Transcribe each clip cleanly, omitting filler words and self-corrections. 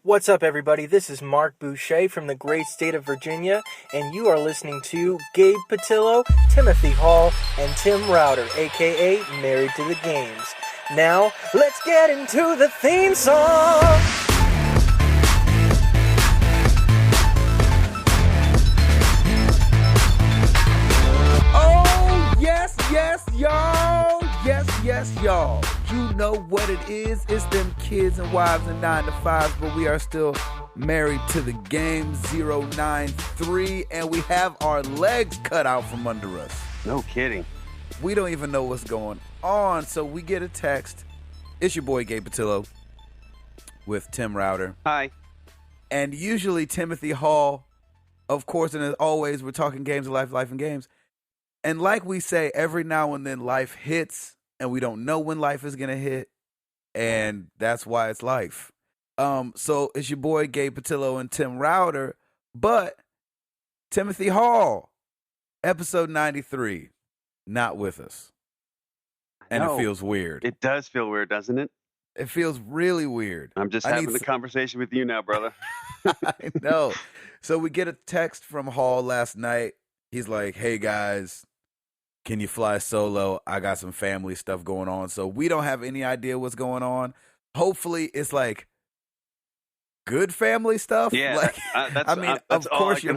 What's up, everybody? This is Mark Boucher from the great state of Virginia, and you are listening to Gabe Patillo, Timothy Hall, and Tim Router, aka Married to the Games. Now, let's get into the theme song! Oh, yes, y'all. Yes, y'all. You know what it is. It's them kids and wives and 9 to 5s, but we are still married to the game 093, and we have our legs cut out from under us. No kidding. We don't even know what's going on, so we get a text. It's your boy Gabe Patillo with Tim Router. Hi. And usually Timothy Hall, of course, and as always, we're talking games of life and games. And like we say, every now and then life hits, and we don't know when life is going to hit, and that's why it's life. So it's your boy Gabe Patillo and Tim Router, but Timothy Hall, episode 93, not with us. And it feels weird. It does feel weird, doesn't it? It feels really weird. I'm just having the conversation with you now, brother. I know. So we get a text from Hall last night. He's like, hey, guys, can you fly solo? I got some family stuff going on. So we don't have any idea what's going on. Hopefully it's like good family stuff. Yeah. Like, that's of course your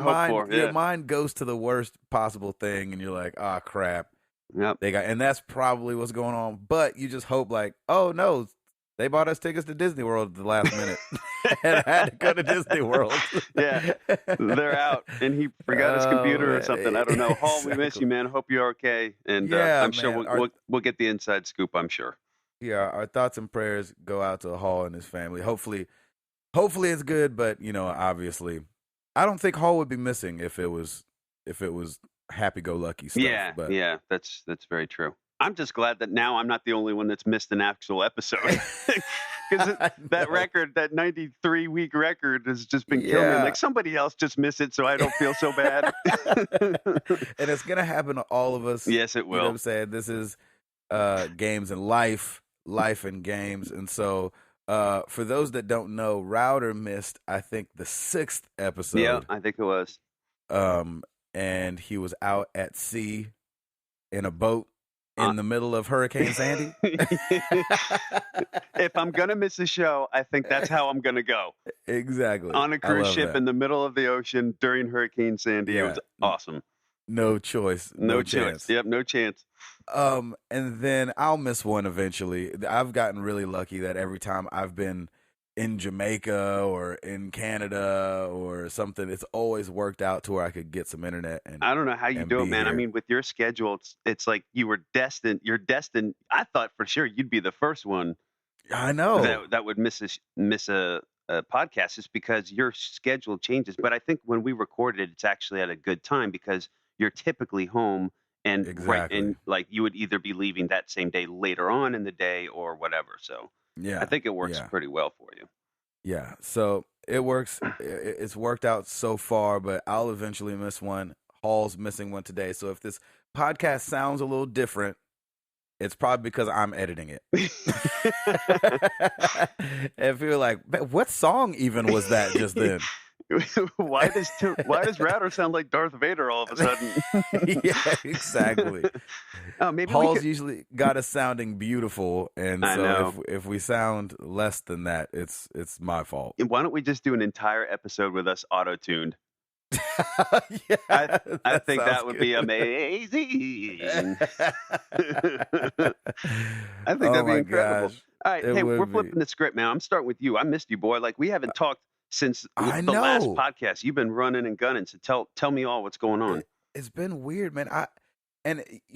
your mind goes to the worst possible thing and you're like, oh crap. Yep. And that's probably what's going on. But you just hope like, oh no, they bought us tickets to Disney World at the last minute. And I had to go to Disney World. Yeah. They're out. And he forgot his computer or something. I don't know. Hall, Exactly. we miss you, man. Hope you're okay. And Yeah, I'm sure man. we'll get the inside scoop, I'm sure. Yeah, our thoughts and prayers go out to Hall and his family. Hopefully it's good, but obviously, I don't think Hall would be missing if it was happy-go-lucky stuff. Yeah, that's very true. I'm just glad that now I'm not the only one that's missed an actual episode. Because that record, that 93-week record, has just been killing me. Like somebody else just missed it, so I don't feel so bad. And it's gonna happen to all of us. Yes, it will. You know what I'm saying? This is games and life and games, and so. For those that don't know, Router missed, I think, the 6th episode. Yeah, I think it was. And he was out at sea in a boat in the middle of Hurricane Sandy. If I'm going to miss a show, I think that's how I'm going to go. Exactly. On a cruise ship in the middle of the ocean during Hurricane Sandy. Yeah. It was awesome. No choice. No chance. Yep, no chance. And then I'll miss one eventually. I've gotten really lucky that every time I've been in Jamaica or in Canada or something, it's always worked out to where I could get some internet. And I don't know how you do it, man. Here. I mean, with your schedule, it's like you were destined. You're destined. I thought for sure you'd be the first one. I know that would miss a podcast just because your schedule changes. But I think when we recorded, it's actually at a good time because you're typically home. And exactly. and like you would either be leaving that same day later on in the day or whatever. So yeah, I think it works pretty well for you. Yeah, so it works. It's worked out so far, but I'll eventually miss one. Hall's missing one today. So if this podcast sounds a little different, it's probably because I'm editing it. And feel like, what song even was that just then? Why does Router sound like Darth Vader all of a sudden? Yeah, exactly. Maybe Hall's usually got us sounding beautiful, and so if we sound less than that, it's my fault. Why don't we just do an entire episode with us auto-tuned? Yeah, I think that would be amazing. I think that'd be incredible. Gosh, all right, hey, we're flipping the script now. I'm starting with you. I missed you, boy. Like we haven't talked since the last podcast. You've been running and gunning, so tell me all what's going on. It's been weird, man. I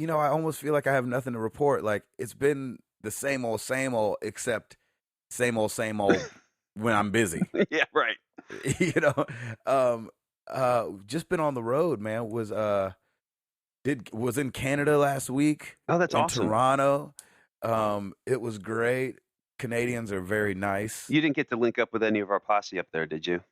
almost feel like I have nothing to report. Like it's been the same old, except same old when I'm busy. Yeah, right. Just been on the road, man. Was in Canada last week. Oh, that's awesome. In Toronto. It was great. Canadians are very nice. You didn't get to link up with any of our posse up there, did you?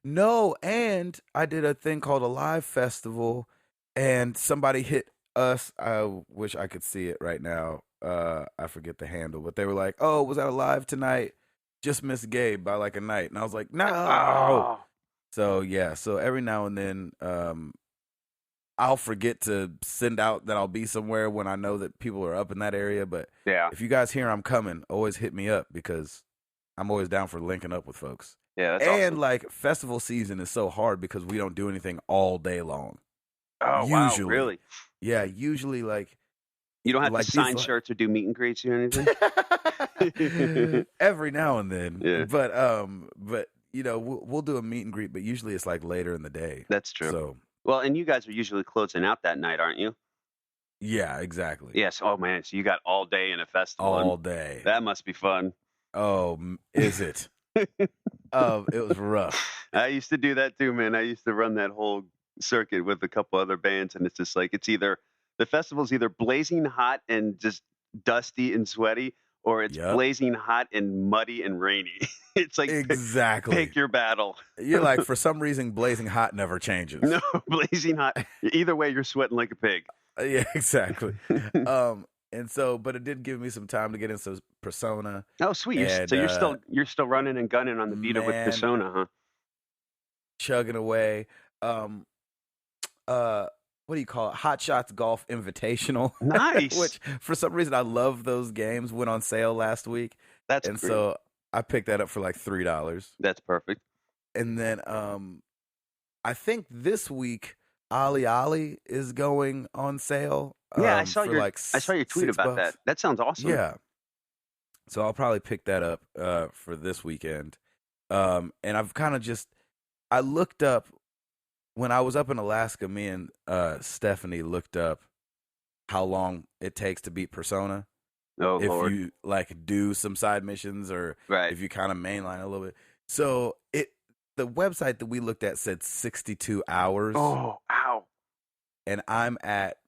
No, and I did a thing called a live festival, and somebody hit us. I wish I could see it right now. I forget the handle, but they were like, "Oh, was that a live tonight? just missed Gabe by like a night. And I was like, no. Oh, So yeah, so every now and then I'll forget to send out that I'll be somewhere when I know that people are up in that area. But yeah. if you guys hear I'm coming, always hit me up because I'm always down for linking up with folks. Yeah, that's And awesome. like festival season is so hard because we don't do anything all day long. Oh, wow, Usually. really? Yeah, usually like You don't have like to sign these, like- shirts or do meet and greets or anything? every now and then. Yeah. But you know, we'll do a meet and greet, but usually it's like later in the day. That's true. So Well, and you guys are usually closing out that night, aren't you? yeah, exactly. Yes. Oh, man. So you got all day in a festival. All day. That must be fun. Oh, is it? Oh, it was rough. I used to do that too, man. I used to run that whole circuit with a couple other bands, and it's just like the festival's either blazing hot and just dusty and sweaty, or it's Yep. blazing hot and muddy and rainy. It's like Exactly. pick your battle. You're like, for some reason, blazing hot never changes. No, blazing hot. Either way, you're sweating like a pig. Yeah, exactly. And so, but it did give me some time to get into Persona. Oh, sweet. And, So you're still running and gunning on the Vita with man. Persona, huh? Chugging away. What do you call it? Hot Shots Golf Invitational. Nice. Which, for some reason, I love those games. Went on sale last week. That's And great. so I picked that up for like $3. That's perfect. And then I think this week Ali is going on sale. Yeah, I saw for your like I saw your tweet $6. about that. That sounds awesome. Yeah. So I'll probably pick that up for this weekend. And I've kind of I looked up when I was up in Alaska, me and Stephanie looked up how long it takes to beat Persona. Oh, If Lord. you like do some side missions or Right. if you kind of mainline a little bit. So the website that we looked at said 62 hours. Oh, ow. And I'm at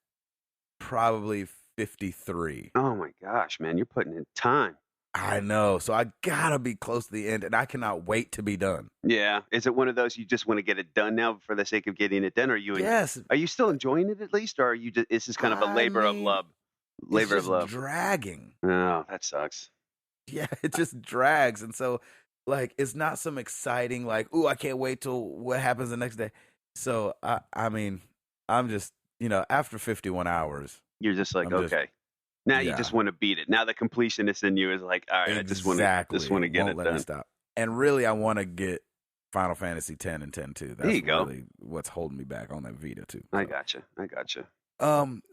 probably 53. Oh, my gosh, man. You're putting in time. I know. So I gotta be close to the end, and I cannot wait to be done. Yeah. Is it one of those you just want to get it done now for the sake of getting it done? Or Yes. are you still enjoying it at least? Or are you just, is this kind of a I labor of mean, love? It's Labor of just love. dragging. Oh, that sucks. Yeah, it just drags. And so, like, it's not some exciting, like, ooh, I can't wait till what happens the next day. So, I mean, I'm just, after 51 hours. You're just like, I'm just- okay. Now you yeah. just want to beat it. Now the completionist in you is like, all right, I just want to get Won't it let me done. stop. And really, I want to get Final Fantasy 10 and 10 too. That's There you go. really what's holding me back on that Vita too. I So. gotcha.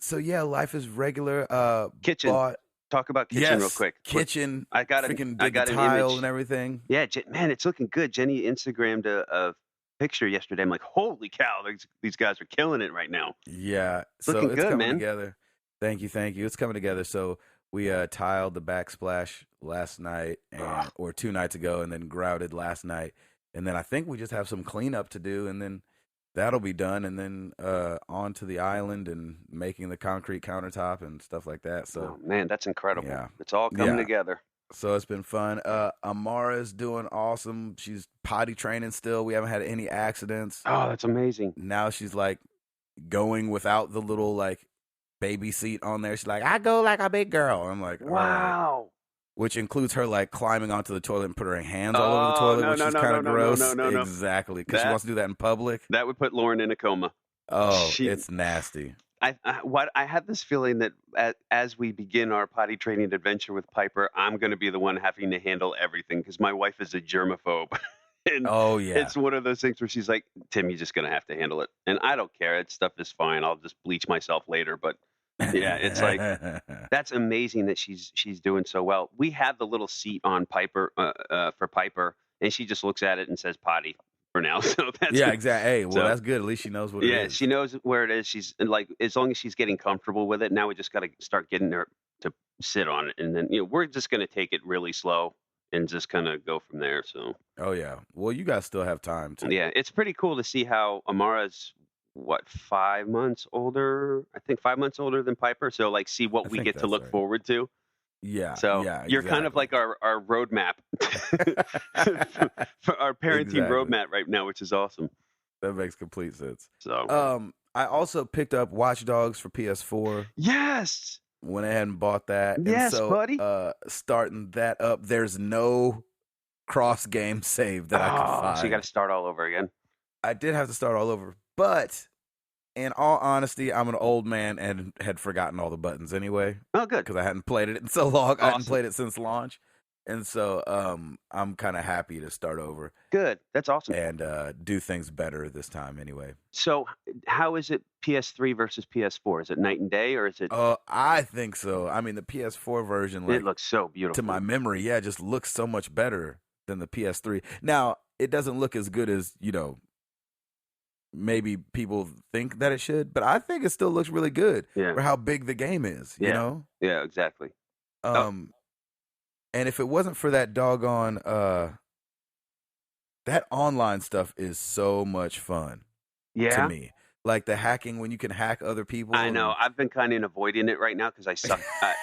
So yeah, life is regular. Kitchen. Bought, Talk about kitchen yes, real quick. kitchen. I got freaking I did got the an tile image. and everything. Yeah, man, it's looking good. Jenny Instagrammed a picture yesterday. I'm like, holy cow, these guys are killing it right now. Yeah, It's so looking it's good, coming man. together. Thank you. It's coming together. So we tiled the backsplash last night, or 2 nights ago, and then grouted last night, and then I think we just have some cleanup to do, and then that'll be done, and then on to the island and making the concrete countertop and stuff like that. So Oh, man, that's incredible. Yeah. It's all coming Yeah. together. So it's been fun. Amara's doing awesome. She's potty training still. We haven't had any accidents. Oh, that's amazing. Now she's like going without the little like baby seat on there. She's like, I go like a big girl. I'm like, all right. Wow. Which includes her like climbing onto the toilet and put her hands all over the Oh, toilet, no, which no, is no, kind of no, no, gross. no. Exactly, because she That- wants to do that in public. That would put Lauren in a coma. Oh, She- it's nasty. I have this feeling that as we begin our potty training adventure with Piper, I'm going to be the one having to handle everything because my wife is a germaphobe. And Oh yeah, it's one of those things where she's like, Tim, you're just going to have to handle it. And I don't care. That stuff is fine. I'll just bleach myself later. But yeah, it's like, that's amazing that she's doing so well. We have the little seat on Piper for Piper, and she just looks at it and says potty for now. So that's yeah, exactly. Hey, well, So- that's good. At least she knows what it yeah, is. she knows where it is. She's like, as long as she's getting comfortable with it, now we just got to start getting her to sit on it, and then we're just going to take it really slow and just kind of go from there. So Oh yeah. Well, you guys still have time to. yeah, it's pretty cool to see how Amara's 5 months older. I think 5 months older than Piper. So like, see what I we think get to that's look right. forward to. Yeah. So yeah, you're kind of exactly. like our roadmap for our parenting Exactly. roadmap right now, which is awesome. That makes complete sense. So I also picked up Watch Dogs for PS4. yes, Went ahead and bought that. Yes, and so, buddy. Starting that up. There's no cross game save that I could find. So you got to start all over again. I did have to start all over, but in all honesty, I'm an old man and had forgotten all the buttons anyway. Oh, good. Because I hadn't played it in so long. Awesome. I hadn't played it since launch. And so I'm kind of happy to start over. Good. That's awesome. And do things better this time anyway. So how is it PS3 versus PS4? Is it night and day, or is it? I think so. I mean, the PS4 version, it looks so beautiful. To my memory, yeah, it just looks so much better than the PS3. Now, it doesn't look as good as, maybe people think that it should, but I think it still looks really good for how big the game is, you know? Yeah, exactly. And if it wasn't for that doggone, that online stuff is so much fun to me. Like the hacking, when you can hack other people. I know. I've been kind of avoiding it right now because I suck.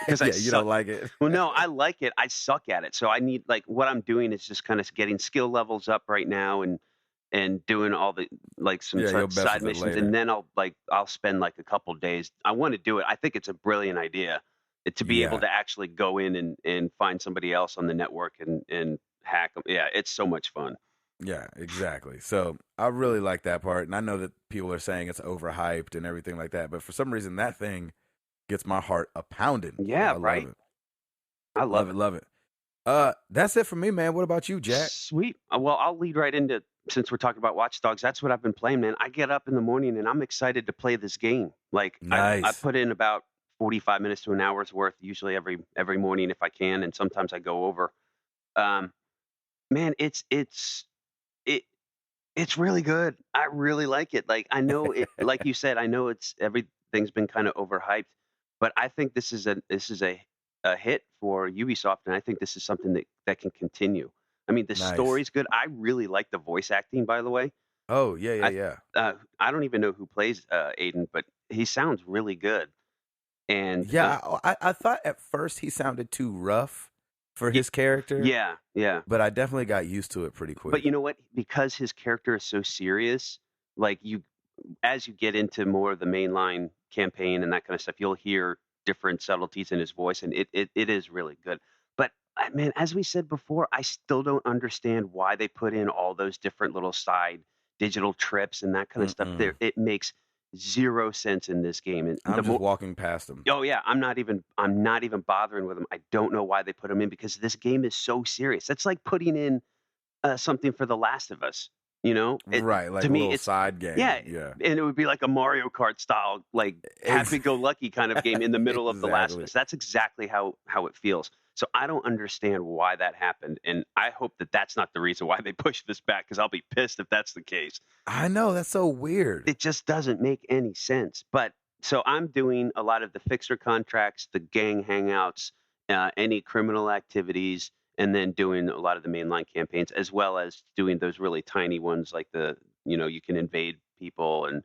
You don't like it. Well, no, I like it. I suck at it. So I need, what I'm doing is just kind of getting skill levels up right now and doing all the some side missions, and then I'll spend a couple days. I want to do it. I think it's a brilliant idea to be able to actually go in and find somebody else on the network and hack them. Yeah, it's so much fun. Yeah, exactly. So I really like that part, and I know that people are saying it's overhyped and everything like that, but for some reason that thing gets my heart a pounding. Yeah, right. I love it. Love it. That's it for me, man. What about you, Jack? Sweet. Well, I'll lead right into, since we're talking about Watch Dogs, that's what I've been playing, man. I get up in the morning and I'm excited to play this game. Nice. I put in about 45 minutes to an hour's worth, usually every morning if I can, and sometimes I go over. Man, it's really good. I really like it. I know it, like you said, I know everything's been kind of overhyped, but I think this is a hit for Ubisoft, and I think this is something that can continue. I mean, the story's good. I really like the voice acting, by the way. Oh, yeah. I don't even know who plays Aiden, but he sounds really good. And yeah, I thought at first he sounded too rough for his character. Yeah. But I definitely got used to it pretty quick. But you know what? Because his character is so serious, as you get into more of the mainline campaign and that kind of stuff, you'll hear different subtleties in his voice, and it is really good. But man, as we said before, I still don't understand why they put in all those different little side digital trips and that kind of stuff there. It makes zero sense in this game. And I'm just walking past them. Oh yeah, I'm not even bothering with them. I don't know why they put them in, because this game is so serious. It's like putting in something for The Last of Us. Right, like to a me, little it's side game. Yeah, and it would be like a Mario Kart style, happy-go-lucky kind of game in the middle of The Last of Us. That's exactly how it feels. So I don't understand why that happened, and I hope that that's not the reason why they pushed this back, because I'll be pissed if that's the case. I know, that's so weird. It just doesn't make any sense. But so I'm doing a lot of the fixer contracts, the gang hangouts, any criminal activities, and then doing a lot of the mainline campaigns, as well as doing those really tiny ones like you can invade people and,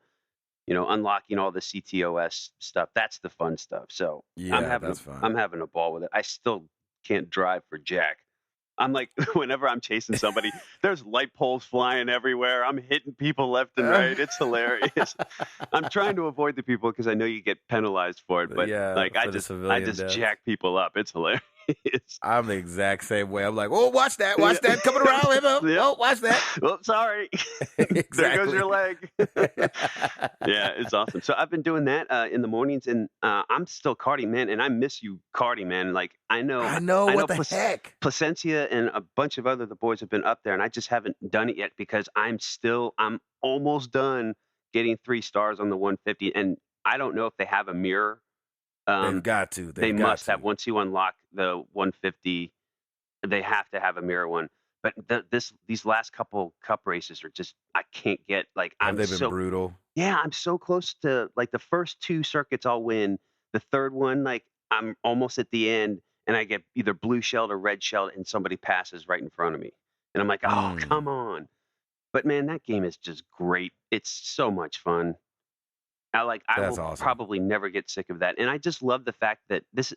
unlocking all the CTOS stuff. That's the fun stuff. So that's fun. I'm having a ball with it. I still can't drive for Jack. I'm like, whenever I'm chasing somebody, there's light poles flying everywhere. I'm hitting people left and right. It's hilarious. I'm trying to avoid the people because I know you get penalized for it. But I just jack people up. It's hilarious. I'm the exact same way. I'm like, oh, watch that coming around him. Oh, watch that. Oh, sorry. Exactly. There goes your leg. Yeah, it's awesome. So I've been doing that in the mornings, and I'm still karting, man, and I miss you karting, man. I know what the heck? Placencia and a bunch of the boys have been up there, and I just haven't done it yet because I'm almost done getting 3 stars on the 150, and I don't know if they have a mirror. They've got to. They must have. Once you unlock the 150, they have to have a mirror one. But these last couple cup races are just, I can't get, Have they been brutal? Yeah, I'm so close to, the first 2 circuits I'll win. The third one, I'm almost at the end, and I get either blue shelled or red shelled, and somebody passes right in front of me. And I'm like, oh, come on. But man, that game is just great. It's so much fun. I will awesome. Probably never get sick of that. And I just love the fact that this,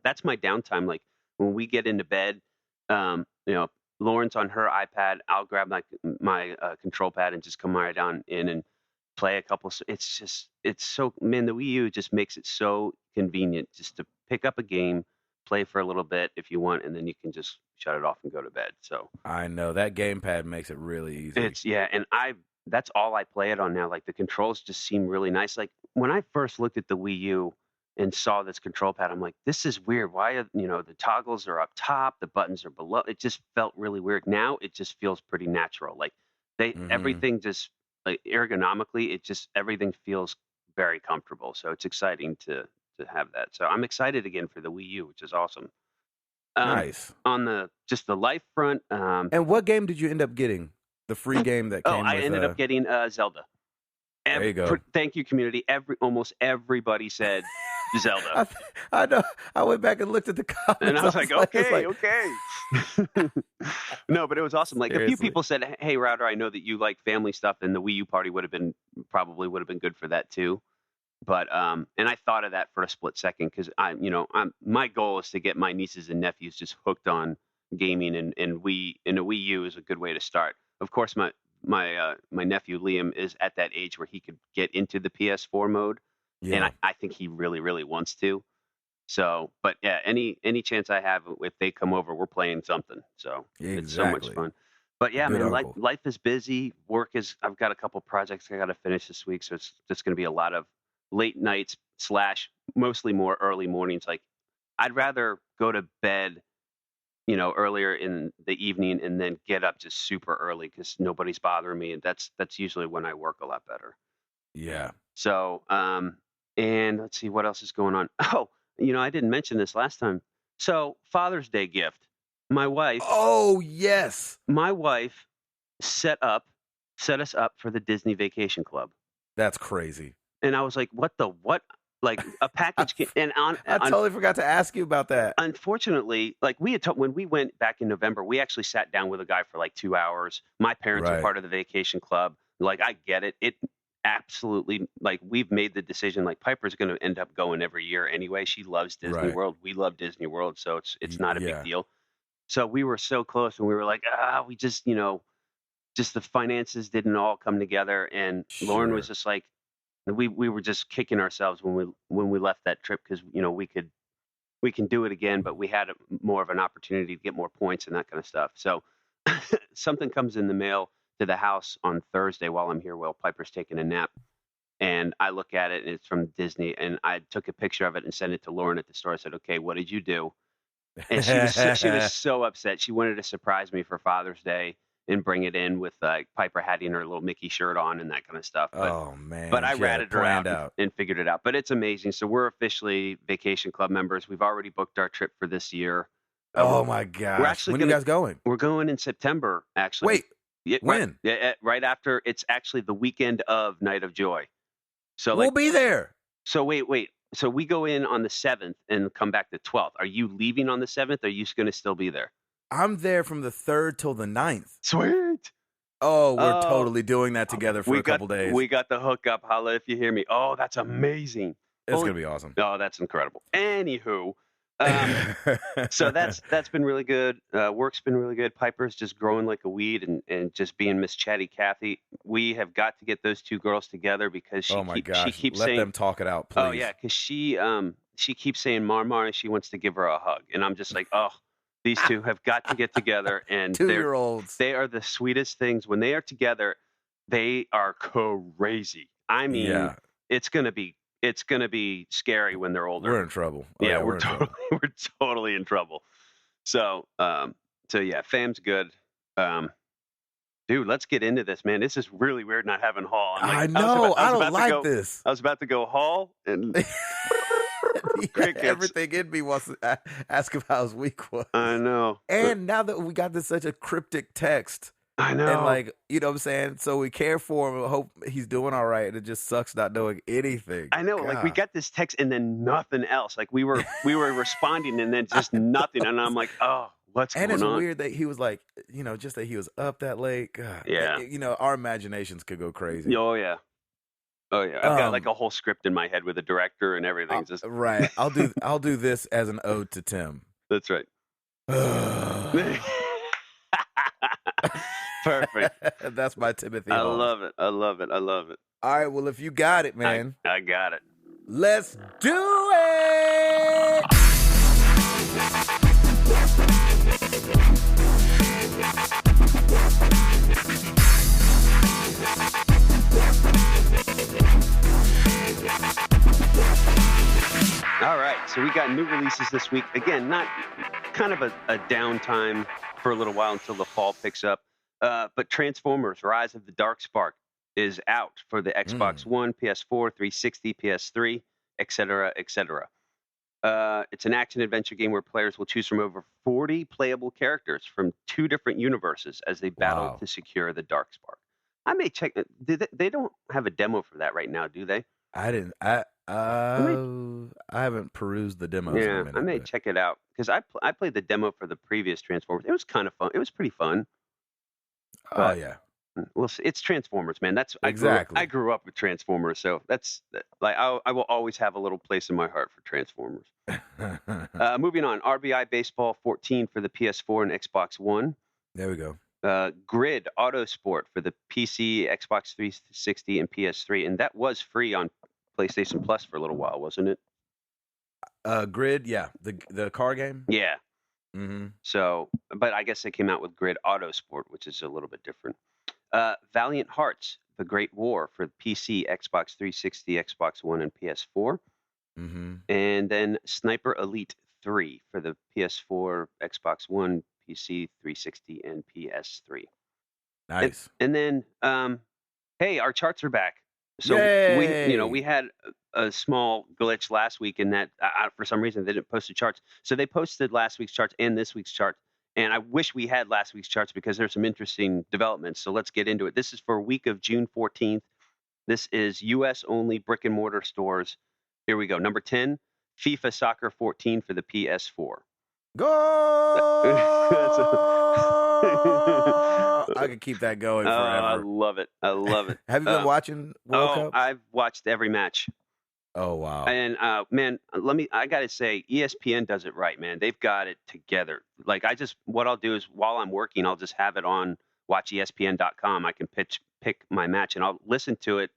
that's my downtime. When we get into bed, Lauren's on her iPad. I'll grab my control pad and just come right down in and play a couple. It's so, man, the Wii U just makes it so convenient just to pick up a game, play for a little bit if you want, and then you can just shut it off and go to bed. So I know that gamepad makes it really easy. and that's all I play it on now. Like the controls just seem really nice. Like when I first looked at the Wii U and saw this control pad, I'm like, this is weird. Why are, the toggles are up top, the buttons are below. It just felt really weird. Now it just feels pretty natural. Like everything just like ergonomically, everything feels very comfortable. So it's exciting to have that. So I'm excited again for the Wii U, which is awesome. Nice. On the life front. And what game did you end up getting? The free game that came with... I ended up getting Zelda. There you go. Thank you, community. Almost everybody said Zelda. I know. I went back and looked at the comments. And I was like, okay. No, but it was awesome. Like Seriously. A few people said, hey, Router, I know that you like family stuff, and the Wii U party would have been good for that too. But and I thought of that for a split second because my goal is to get my nieces and nephews just hooked on gaming, and a Wii U is a good way to start. Of course, my nephew Liam is at that age where he could get into the PS4 mode, and I think he really, really wants to. So, but yeah, any chance I have, if they come over, we're playing something. So It's so much fun. But yeah, Good man, uncle. life is busy. I've got a couple projects I got to finish this week, so it's just going to be a lot of late nights / mostly more early mornings. Like I'd rather go to bed earlier in the evening and then get up just super early because nobody's bothering me. And that's usually when I work a lot better. Yeah. So, and let's see what else is going on. Oh, I didn't mention this last time. So Father's Day gift, my wife. Oh, yes. My wife set us up for the Disney Vacation Club. That's crazy. And I was like, what? Like a package, I totally forgot to ask you about that. Unfortunately, like we had when we went back in November, we actually sat down with a guy for like 2 hours. My parents are part of the vacation club. Like I get it. It absolutely, like we've made the decision. Like Piper's going to end up going every year anyway. She loves Disney World. We love Disney World, so it's not a big deal. So we were so close, and we were like, we just just the finances didn't all come together, and Lauren was just like. We were just kicking ourselves when we left that trip because we can do it again, but we had more of an opportunity to get more points and that kind of stuff. So something comes in the mail to the house on Thursday while I'm here while Piper's taking a nap, and I look at it and it's from Disney, and I took a picture of it and sent it to Lauren at the store. I said, "Okay, what did you do?" And she was so upset. She wanted to surprise me for Father's Day and bring it in with Piper having her little Mickey shirt on and that kind of stuff. But, oh, man. But I ratted her out and figured it out. But it's amazing. So we're officially Vacation Club members. We've already booked our trip for this year. Oh, my gosh. When are you guys going? We're going in September, actually. Wait, when? Right after. It's actually the weekend of Night of Joy. So we'll be there. So wait. So we go in on the 7th and come back the 12th. Are you leaving on the 7th? Or are you going to still be there? I'm there from the 3rd till the 9th. Sweet. Oh, we're totally doing that together for a couple days. We got the hookup. Holla if you hear me. Oh, that's amazing. It's going to be awesome. Oh, that's incredible. Anywho, so that's been really good. Work's been really good. Piper's just growing like a weed and just being Miss Chatty Cathy. We have got to get those two girls together because she keeps saying, let them talk it out, please. Oh, yeah, because she keeps saying Marmar and she wants to give her a hug. And I'm just like, oh. These two have got to get together, and 2-year-olds. They are the sweetest things. When they are together, they are crazy. I mean, it's gonna be scary when they're older. We're in trouble. We're totally in trouble. So yeah, fam's good. Dude, let's get into this, man. This is really weird not having Hall. I know. I don't like this. I was about to go Hall and. Everything in me wants to ask him how his week was. I know. And now that we got this such a cryptic text. I know. And like, you know what I'm saying? So we care for him. Hope he's doing all right. And it just sucks not knowing anything. I know. God. Like we got this text and then nothing else. Like we were responding and then just nothing. And I'm like, oh, what's going on? And it's weird that he was like, just that he was up that late. God. Yeah. Our imaginations could go crazy. Oh, yeah. Oh yeah, I've got like a whole script in my head with a director and everything. Right. I'll do this as an ode to Tim. That's right. Perfect. That's my Timothy. I love it. I love it. All right. Well, if you got it, man, I got it. Let's do it. All right, so we got new releases this week. Again, not kind of a downtime for a little while until the fall picks up. But Transformers: Rise of the Dark Spark is out for the Xbox One, PS4, 360, PS3, etc., etc. It's an action-adventure game where players will choose from over 40 playable characters from 2 different universes as they battle to secure the Dark Spark. I may check. They don't have a demo for that right now, do they? I haven't perused the demos. Yeah, in a minute, I may check it out because I played the demo for the previous Transformers. It was kind of fun. It was pretty fun. Oh yeah. Well, it's Transformers, man. That's exactly. I grew up with Transformers, so that's like I will always have a little place in my heart for Transformers. Moving on, RBI Baseball 14 for the PS4 and Xbox One. There we go. Grid Autosport for the PC, Xbox 360, and PS3, and that was free on PlayStation Plus for a little while, wasn't it? Grid, yeah, the car game. Yeah. Mm-hmm. So, but I guess they came out with Grid Autosport, which is a little bit different. Valiant Hearts: The Great War for PC, Xbox 360, Xbox One, and PS4. Mm-hmm. And then Sniper Elite 3 for the PS4, Xbox One, PC, 360, and PS3. Nice. And then, hey, our charts are back. So Yay! we had a small glitch last week in that for some reason they didn't post the charts. So they posted last week's charts and this week's chart. And I wish we had last week's charts because there's some interesting developments. So let's get into it. This is for a week of June 14th. This is U.S. only brick and mortar stores. Here we go. Number 10, FIFA Soccer 14 for the PS4. Go! I could keep that going forever. I love it. I love it. Have you been watching World Cup? I've watched every match. Oh wow! And man, I gotta say, ESPN does it right, man. They've got it together. Like what I'll do is while I'm working, I'll just have it on watchespn.com. I can pick my match and I'll listen to it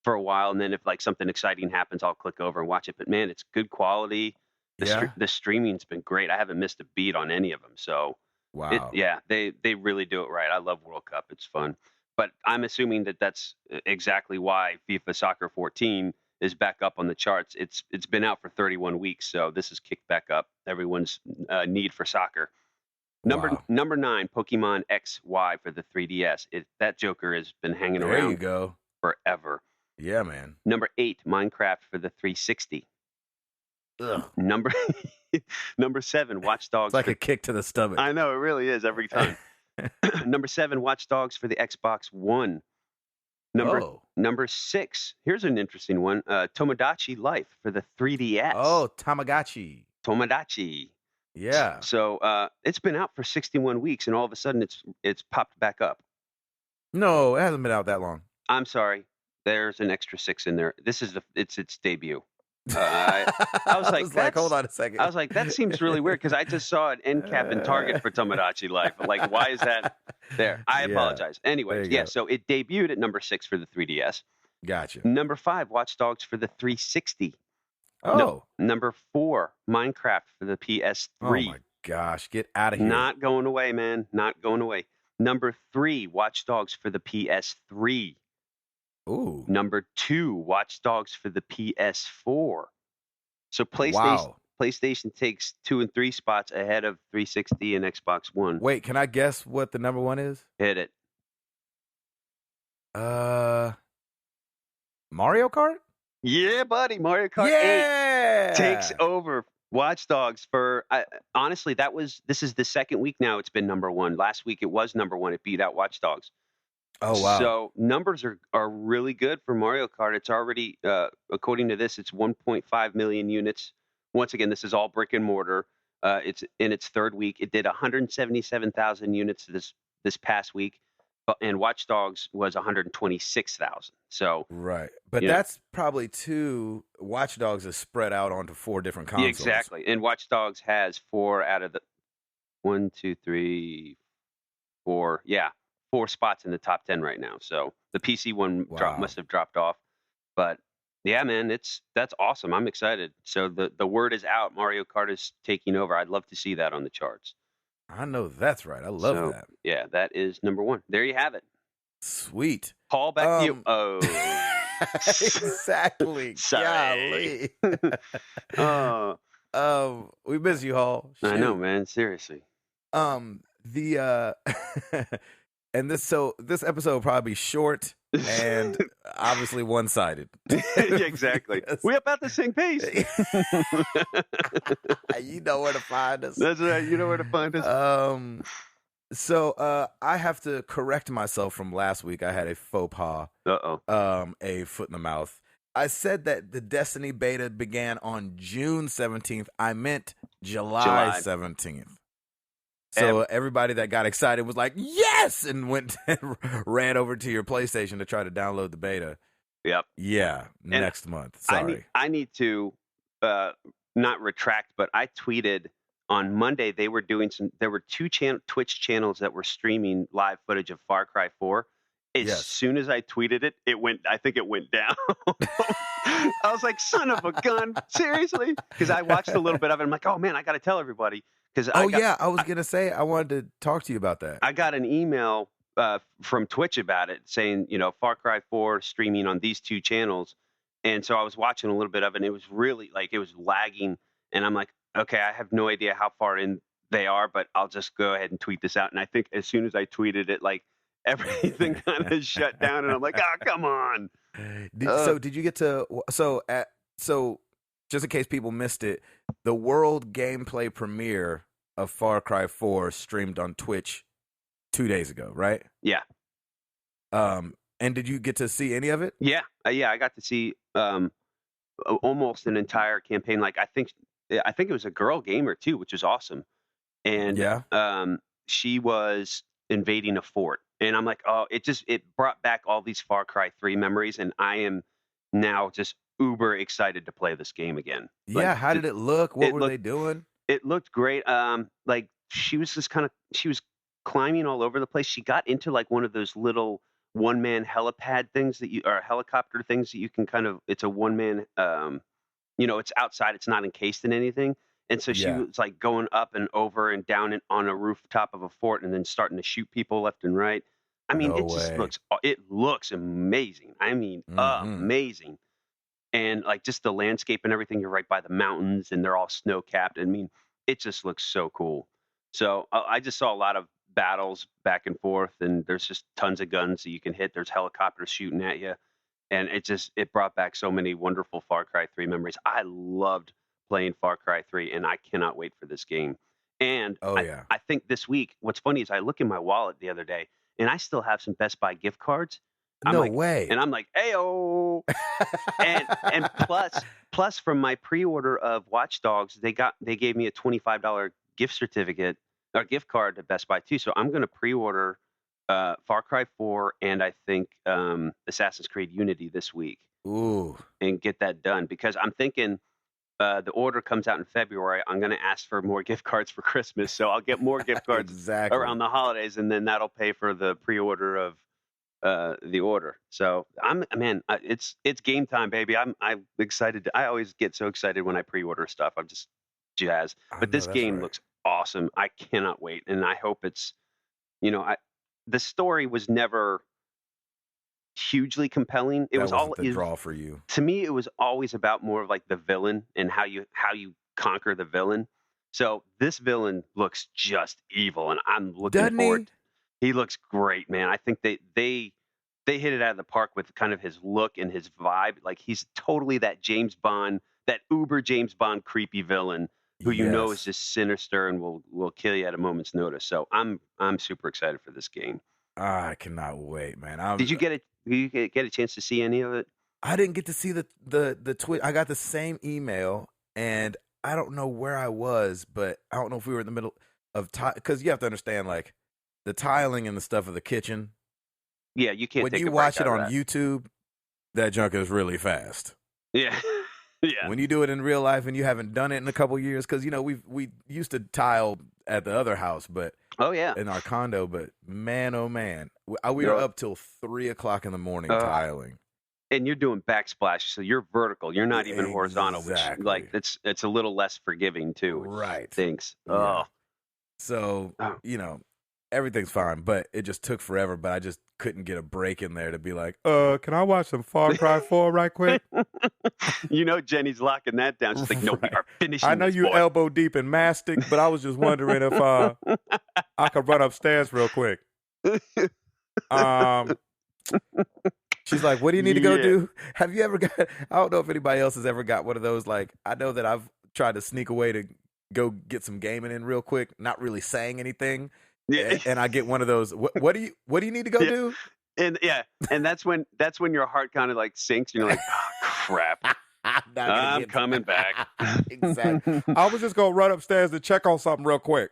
for a while, and then if like something exciting happens, I'll click over and watch it. But man, it's good quality. The streaming's been great. I haven't missed a beat on any of them. So wow, they really do it right. I love World Cup. It's fun. But I'm assuming that's exactly why FIFA Soccer 14 is back up on the charts. It's been out for 31 weeks, so this is kicked back up. Everyone's need for soccer. Number 9, Pokemon XY for the 3DS. That Joker has been hanging around. There you go. Forever. Yeah, man. Number 8, Minecraft for the 360. Ugh. Number 7, Watch Dogs. It's like a kick to the stomach. I know, it really is every time. Number 7, Watch Dogs for the Xbox One. Number 6, here's an interesting one. Tomodachi Life for the 3DS. Oh, Tomodachi. Yeah. So it's been out for 61 weeks, and all of a sudden it's popped back up. No, it hasn't been out that long. I'm sorry. There's an extra 6 in there. This is its debut. I was like, hold on a second. I was like, that seems really weird because I just saw an end cap in Target for Tomodachi Life. I'm like, why is that there? I apologize. Anyways, so it debuted at number 6 for the 3DS. Gotcha. Number 5, Watch Dogs for the 360. Oh. Number 4, Minecraft for the PS3. Oh my gosh, get out of here. Not going away, man. Not going away. Number 3, Watch Dogs for the PS3. Ooh. Number 2, Watch Dogs for the PS4. So PlayStation takes 2 and 3 spots ahead of 360 and Xbox One. Wait, can I guess what the number 1 is? Hit it. Mario Kart? Yeah, buddy. Mario Kart 8 takes over Watch Dogs for honestly, this is the second week now it's been number 1. Last week it was number 1. It beat out Watch Dogs. Oh wow! So numbers are really good for Mario Kart. It's already, according to this, it's 1.5 million units. Once again, this is all brick and mortar. It's in its 3rd week. It did 177,000 units this past week, and Watch Dogs was 126,000. So right, but that's probably Watch Dogs is spread out onto 4 different consoles. Yeah, exactly, and Watch Dogs has 4 out of the 1, 2, 3, 4. Yeah. 4 spots in the top 10 right now. So the PC one must have dropped off, but Yeah, man, that's awesome. I'm excited. So the word is out. Mario Kart is taking over. I'd love to see that on the charts. I know that's right. I love So that. yeah, that is number one. There you have it. Sweet. Paul, back to you. Oh, Exactly. sorry. Golly. Oh, We miss you, Hall. I know, Shoot. man. Seriously. The and this episode will probably be short and obviously one-sided. Yeah, exactly. We about the same pace. You know where to find us. That's right. You know where to find us. So I have to correct myself from last week. I had a faux pas. A foot in the mouth. I said that the Destiny beta began on June 17th. I meant July 17th. So everybody that got excited was like, yes, and went and ran over to your PlayStation to try to download the beta. Yep. Yeah, And next month. Sorry. I need to not retract, but I tweeted on Monday there were two Twitch channels that were streaming live footage of Far Cry 4. As soon as I tweeted it, I think it went down. I was like, son of a gun, seriously? Because I watched a little bit of it. I'm like, oh man, I got to tell everybody. I was going to say, I wanted to talk to you about that. I got an email from Twitch about it saying, Far Cry 4 streaming on these two channels. And so I was watching a little bit of it, and it was really it was lagging. And I'm like, okay, I have no idea how far in they are, but I'll just go ahead and tweet this out. And I think as soon as I tweeted it, everything kind of shut down, and I'm like, oh, come on. Did you get to, so just in case people missed it, the world gameplay premiere of Far Cry 4 streamed on Twitch 2 days ago, right? Yeah. And did you get to see any of it? Yeah. I got to see almost an entire campaign. I think it was a girl gamer too, which is awesome. And she was invading a fort, and I'm like, oh, it brought back all these Far Cry 3 memories, and I am now just uber excited to play this game again. Yeah, how did it look? What were they doing? It looked great. She was she was climbing all over the place. She got into one of those little one-man helipad things or helicopter things that you can it's a one-man, it's outside, it's not encased in anything. And so she was going up and over and down on a rooftop of a fort, and then starting to shoot people left and right. I mean, it looks amazing. I mean, amazing. And just the landscape and everything, you're right by the mountains, and they're all snow capped. I mean, it just looks so cool. So I just saw a lot of battles back and forth, and there's just tons of guns that you can hit. There's helicopters shooting at you, and it brought back so many wonderful Far Cry 3 memories. I loved playing Far Cry 3, and I cannot wait for this game. And I think this week, what's funny is I look in my wallet the other day, and I still have some Best Buy gift cards. No way. And I'm like, ayo. and plus from my pre-order of Watch Dogs, they gave me a $25 gift certificate or gift card to Best Buy too. So I'm going to pre-order Far Cry 4 and I think Assassin's Creed Unity this week. Ooh. And get that done, because I'm thinking the order comes out in February. I'm going to ask for more gift cards for Christmas, so I'll get more gift cards around the holidays, and then that'll pay for the pre-order of the order. So it's game time, baby. I'm excited. I always get so excited when I pre-order stuff. I'm just jazzed. But this game looks awesome. I cannot wait, and I hope it's, the story was never hugely compelling. It was all the draw for you. To me, it was always about more of the villain and how you conquer the villain. So this villain looks just evil, and I'm looking forward. He looks great, man. I think they hit it out of the park with kind of his look and his vibe. He's totally that James Bond, that uber James Bond creepy villain who is just sinister and will kill you at a moment's notice. So I'm super excited for this game. I cannot wait, man. Did you get a chance to see any of it? I didn't get to see the tweet. I got the same email, and I don't know where I was, but I don't know if we were in the middle of because you have to understand, the tiling and the stuff of the kitchen. Yeah, you can't. When you watch it on YouTube, that junk is really fast. Yeah, yeah. When you do it in real life and you haven't done it in a couple years, because we used to tile at the other house, but in our condo. But man, oh man, we were up till 3:00 in the morning tiling. and you're doing backsplash, so you're vertical. You're not even horizontal, which like Exactly. it's a little less forgiving too. Which Right. stinks. Yeah. Oh, So, Oh. everything's fine, but it just took forever, but I just couldn't get a break in there to be like, can I watch some Far Cry 4 right quick? Jenny's locking that down. She's like, no, we are finishing. I know this, you boy. elbow deep in mastic, but I was just wondering if I could run upstairs real quick. She's like, what do you need to go do? Have you ever got, I don't know if anybody else has ever got one of those. Like, I know that I've tried to sneak away to go get some gaming in real quick, not really saying anything. Yeah. And I get one of those, what do you need to go do? And that's when your heart kind of like sinks. You're like, oh, crap. I'm coming back. Exactly. I was just gonna run upstairs to check on something real quick.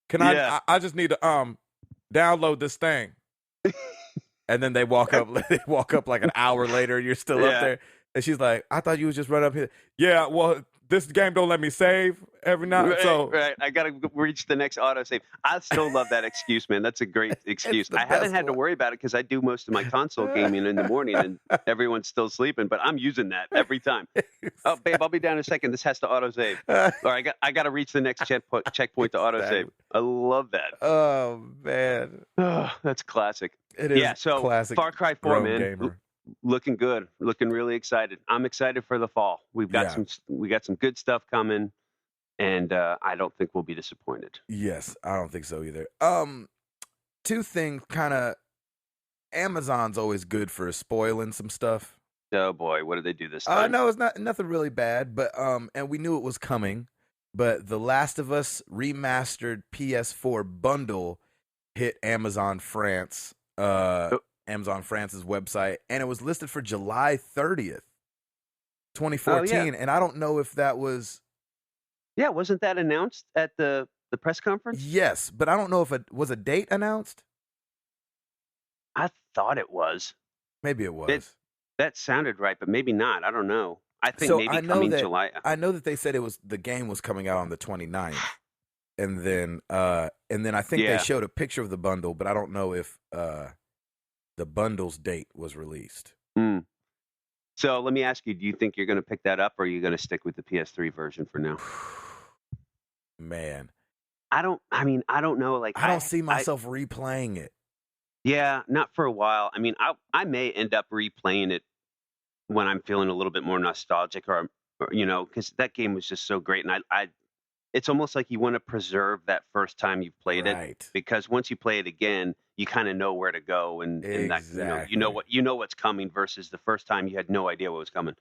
Can I just need to download this thing. And then they walk up like an hour later and you're still up there. And she's like, I thought you was just running up here. Yeah, well, this game don't let me save every night. Right. I got to reach the next autosave. I still love that excuse, man. That's a great excuse. I haven't had to worry about it because I do most of my console gaming in the morning and everyone's still sleeping, but I'm using that every time. Oh, babe, I'll be down in a second. This has to autosave. Or I got to reach the next checkpoint to autosave. I love that. Oh, man. Oh, that's classic. It is classic. Far Cry 4, man. Gamer. Looking good. Looking really excited. I'm excited for the fall. We got some good stuff coming, and I don't think we'll be disappointed. Yes, I don't think so either. Two things kind of. Amazon's always good for spoiling some stuff. Oh boy, what did they do this time? No, it's nothing really bad, but and we knew it was coming. But The Last of Us remastered PS4 bundle hit Amazon France. Amazon France's website, and it was listed for July 30th, 2014. And I don't know if that was. Yeah, wasn't that announced at the press conference? Yes, but I don't know if it was a date announced. I thought it was. Maybe it was. That sounded right, but maybe not. I don't know. I think maybe coming July. I know that they said the game was coming out on the 29th. And then I think they showed a picture of the bundle, but I don't know if the bundle's date was released. So let me ask you, do you think you're going to pick that up, or are you going to stick with the PS3 version for now? Man. I don't know. Like, I don't see myself replaying it. Yeah, not for a while. I mean, I may end up replaying it when I'm feeling a little bit more nostalgic or because that game was just so great. And it's almost like you want to preserve that first time you played it, because once you play it again, you kind of know where to go and that, you know what's coming versus the first time you had no idea what was coming.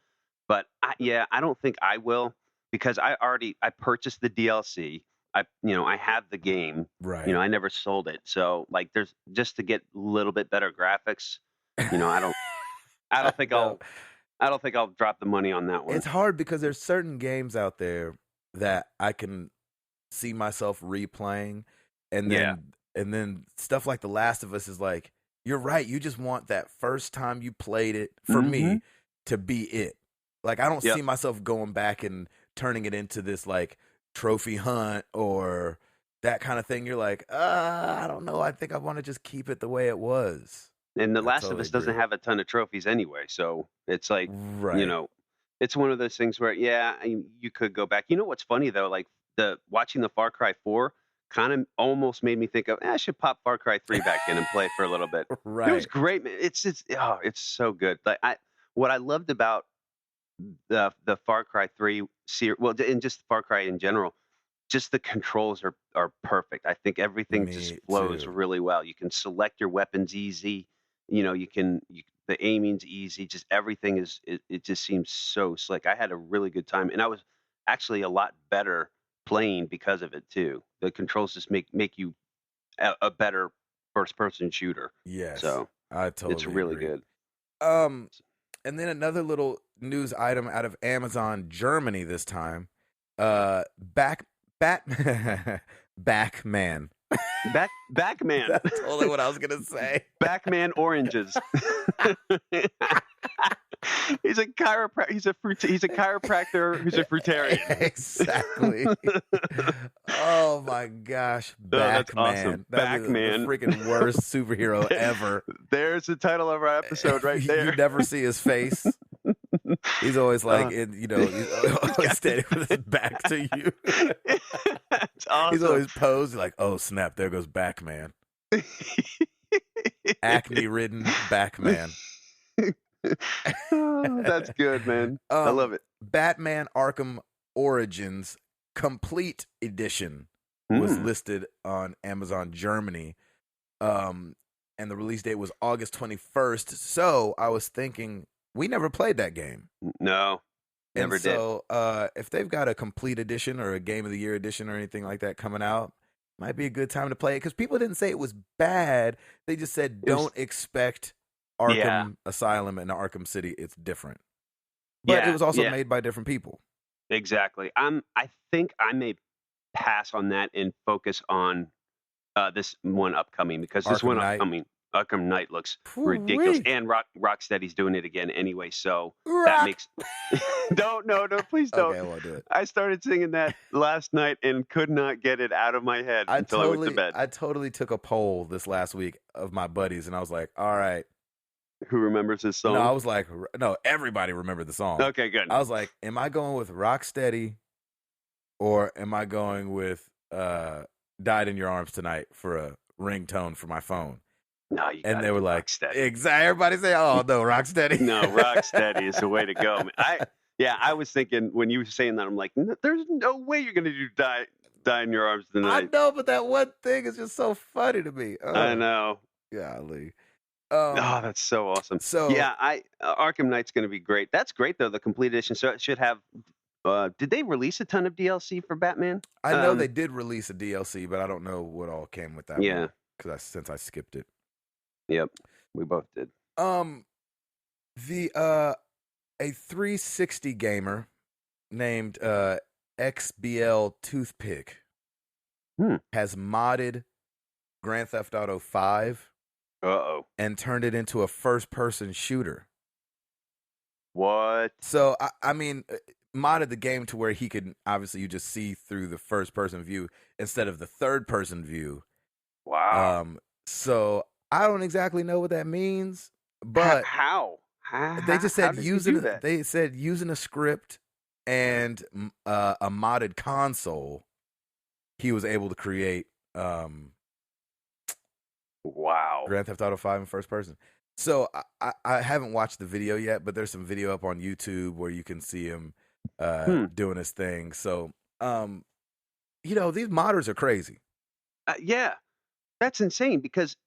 But I don't think I will, because I purchased the DLC. I have the game. Right. I never sold it. So like, there's just to get a little bit better graphics. I don't think I'll drop the money on that one. It's hard because there's certain games out there that I can see myself replaying, and then stuff like The Last of Us is like, you're right. You just want that first time you played it, for me, to be it. Like, I don't see myself going back and turning it into this like trophy hunt or that kind of thing. You're like, I don't know. I think I want to just keep it the way it was. And The Last of Us doesn't have a ton of trophies anyway, so it's like, it's one of those things where, you could go back. You know what's funny though? Like, watching the Far Cry 4 kind of almost made me think of, I should pop Far Cry 3 back in and play it for a little bit. Right. It was great, man. It's so good. Like, what I loved about the Far Cry 3 series, well, and just Far Cry in general, just the controls are perfect. I think everything just flows really well. You can select your weapons easy. The aiming's easy. Just everything it just seems so slick. I had a really good time, and I was actually a lot better playing because of it too. The controls just make you a better first-person shooter. Yes. So I totally it's really agree. good. And then another little news item out of Amazon Germany this time. Backman. Backman. That's totally what I was gonna say. Backman oranges. He's a chiropractor. He's a chiropractor who's a fruitarian. Exactly. Oh my gosh, that's Batman! awesome. That is the Batman. freaking worst superhero ever. There's the title of our episode right there. You never see his face. He's always like, he's always standing with his back to you. It's awesome. He's always posed like, oh snap, there goes Batman. Acne-ridden Batman. Oh, that's good, man. I love it. Batman Arkham Origins Complete Edition was listed on Amazon Germany. And the release date was August 21st. So I was thinking, we never played that game. No, never did. So if they've got a complete edition or a Game of the Year edition or anything like that coming out, might be a good time to play it. Because people didn't say it was bad. They just said, don't expect Arkham Asylum and Arkham City. It's different. But it was also made by different people. Exactly. I think I may pass on that and focus on this one upcoming, because this one upcoming Arkham Knight looks ridiculous, and Rocksteady's doing it again anyway. So that makes don't please don't. Okay, I won't do it. I started singing that last night and could not get it out of my head until I went to bed. I totally took a poll this last week of my buddies, and I was like, all right. Who remembers this song? No, I was like, no, everybody remembered the song. Okay, good. I was like, am I going with Rocksteady or am I going with Died in Your Arms Tonight for a ringtone for my phone? No, you and they were like, Rocksteady. Exactly. Everybody say, oh, no, Rocksteady. No, Rocksteady is the way to go. I was thinking when you were saying that, I'm like, there's no way you're going to do Die in Your Arms Tonight. I know, but that one thing is just so funny to me. I know. Golly. That's so awesome. So Arkham Knight's going to be great. That's great though. The complete edition. So it should have. Did they release a ton of DLC for Batman? I know they did release a DLC, but I don't know what all came with that. Yeah, since I skipped it. Yep, we both did. A 360 gamer named XBL Toothpick has modded Grand Theft Auto 5. And turned it into a first-person shooter. What? So, I mean, modded the game to where he could, obviously, you just see through the first-person view instead of the third-person view. Wow. So, I don't exactly know what that means, but... How? They just said using a script and a modded console, he was able to create... Wow. Grand Theft Auto 5 in first person. So I haven't watched the video yet, but there's some video up on YouTube where you can see him doing his thing. So, these modders are crazy. Yeah, that's insane because,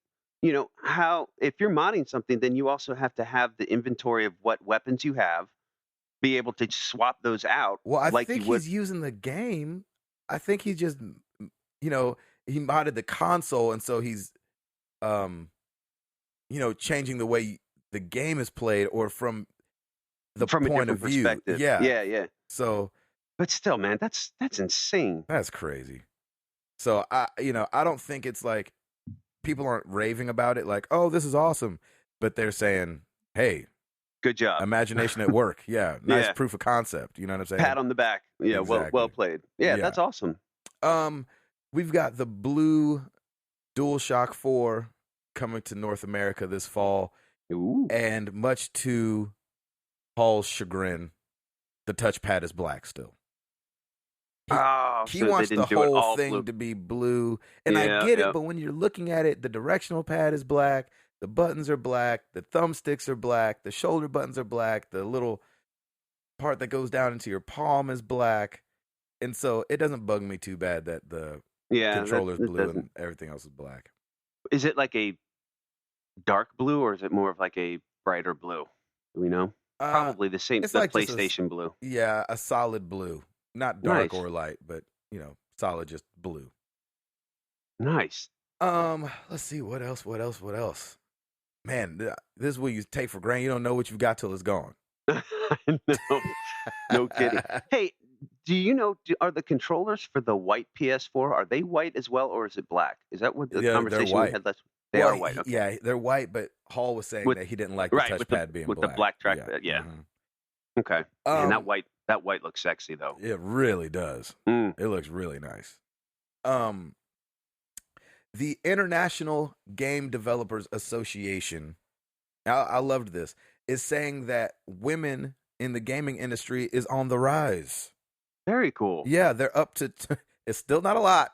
how if you're modding something, then you also have to have the inventory of what weapons you have, be able to swap those out. Well, I think he's using the game. I think he just, he modded the console, and so he's changing the way the game is played, or from point of view. Perspective. Yeah. So, but still, man, that's insane. That's crazy. So I don't think it's like people aren't raving about it, like, oh, this is awesome, but they're saying, hey, good job, imagination at work. Yeah, nice proof of concept. You know what I'm saying? Pat on the back. Yeah, exactly. well played. Yeah, that's awesome. We've got the blue DualShock 4 coming to North America this fall. Ooh. And much to Paul's chagrin, the touchpad is black still. He wants the whole thing to be blue. And I get it, but when you're looking at it, the directional pad is black, the buttons are black, the thumbsticks are black, the shoulder buttons are black, the little part that goes down into your palm is black. And so it doesn't bug me too bad that the controller's blue and everything else is black. Is it like a dark blue, or is it more of like a brighter blue? Do we know? Probably the same. It's the like PlayStation blue. Yeah, a solid blue, not dark or light, but solid, just blue. Nice. Let's see what else. Man, this is what you take for granted. You don't know what you've got till it's gone. No kidding. Hey, do you know? Are the controllers for the white PS4 are they white as well, or is it black? Is that what the conversation we had last? They are white. Okay. Yeah, they're white. But Hall was saying that he didn't like the touchpad being with black. The black trackpad. Yeah. Mm-hmm. Okay. And Um, that white looks sexy though. it really does. Mm. It looks really nice. The International Game Developers Association, I loved this, is saying that women in the gaming industry is on the rise. Very cool. Yeah, they're up to. It's still not a lot.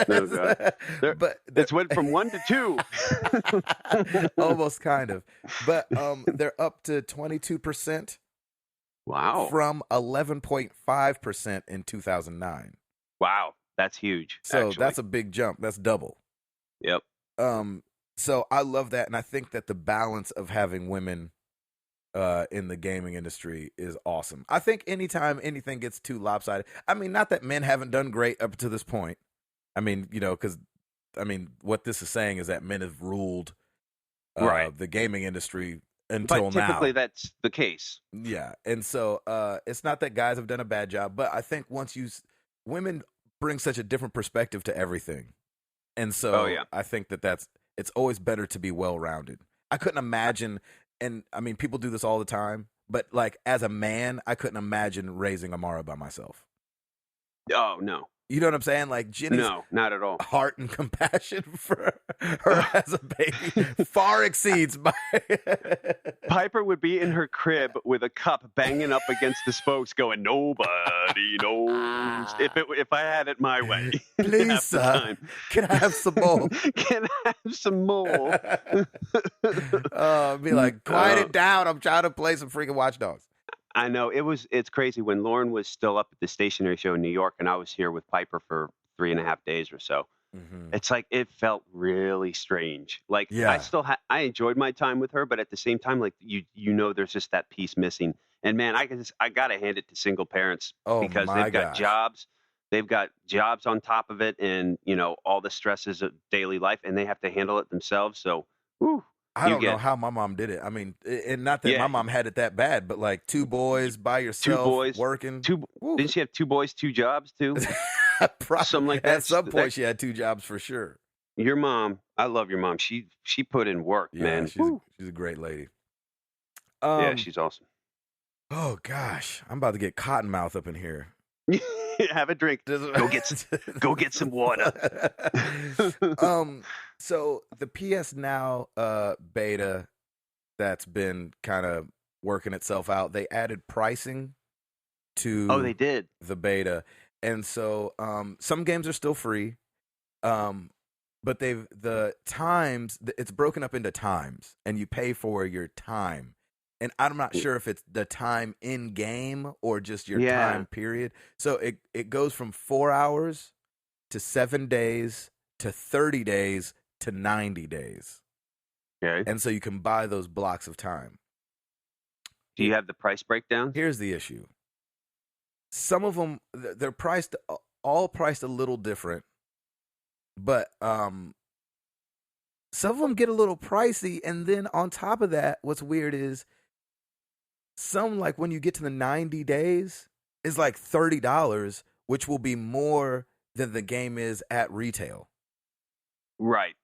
Oh, God. But It's went from 1 to 2. almost kind of. But they're up to 22% Wow. from 11.5% in 2009. Wow. That's huge. So actually. that's a big jump. That's double. Yep. So I love that, and I think that the balance of having women in the gaming industry is awesome. I think anytime anything gets too lopsided, I mean, not that men haven't done great up to this point. I mean, because what this is saying is that men have ruled Right. the gaming industry until But typically now. that's the case. Yeah, and so it's not that guys have done a bad job, but I think women bring such a different perspective to everything, and so Oh, yeah. I think that it's always better to be well rounded. I couldn't imagine, and I mean, people do this all the time, but like as a man, I couldn't imagine raising Amara by myself. Oh, no. You know what I'm saying? Like Jenny's No, not at all. heart and compassion for her as a baby far exceeds my. Piper would be in her crib with a cup banging up against the spokes going, nobody knows if I had it my way. Please, half the sir, time. can I have some more? Can I have some more? Be like, quiet it down. I'm trying to play some freaking Watch Dogs. I know it's crazy when Lauren was still up at the stationery show in New York and I was here with Piper for 3.5 days or so. Mm-hmm. It's like it felt really strange. Like Yeah. I still I enjoyed my time with her, but at the same time, like you know, there's just that piece missing. And man, I gotta hand it to single parents Oh, because my they've got gosh. jobs. They've got jobs on top of it, and all the stresses of daily life, and they have to handle it themselves. So, whew, I you don't know get- how my mom did it. I mean, and not that Yeah. my mom had it that bad, but like two boys by yourself, boys, working. Woo. Didn't she have 2 boys, 2 jobs too? Probably. Something like At that. some point, she had 2 jobs for sure. Your mom, I love your mom. She put in work, Yeah, man. she's a great lady. Yeah, she's awesome. Oh gosh, I'm about to get cottonmouth up in here. Have a drink. Go get some water. So the PS Now beta that's been kind of working itself out. They added pricing to Oh, they did. the beta, and so some games are still free, but it's broken up into times, and you pay for your time. And I'm not sure if it's the time in game or just your Yeah. time period. So it goes from 4 hours to 7 days to 30 days to 90 days. Okay. And so you can buy those blocks of time. Do you have the price breakdown? Here's the issue. Some of them, they're all priced a little different, but some of them get a little pricey. And then on top of that, what's weird is some, like when you get to the 90 days, is like $30, which will be more than the game is at retail. Right.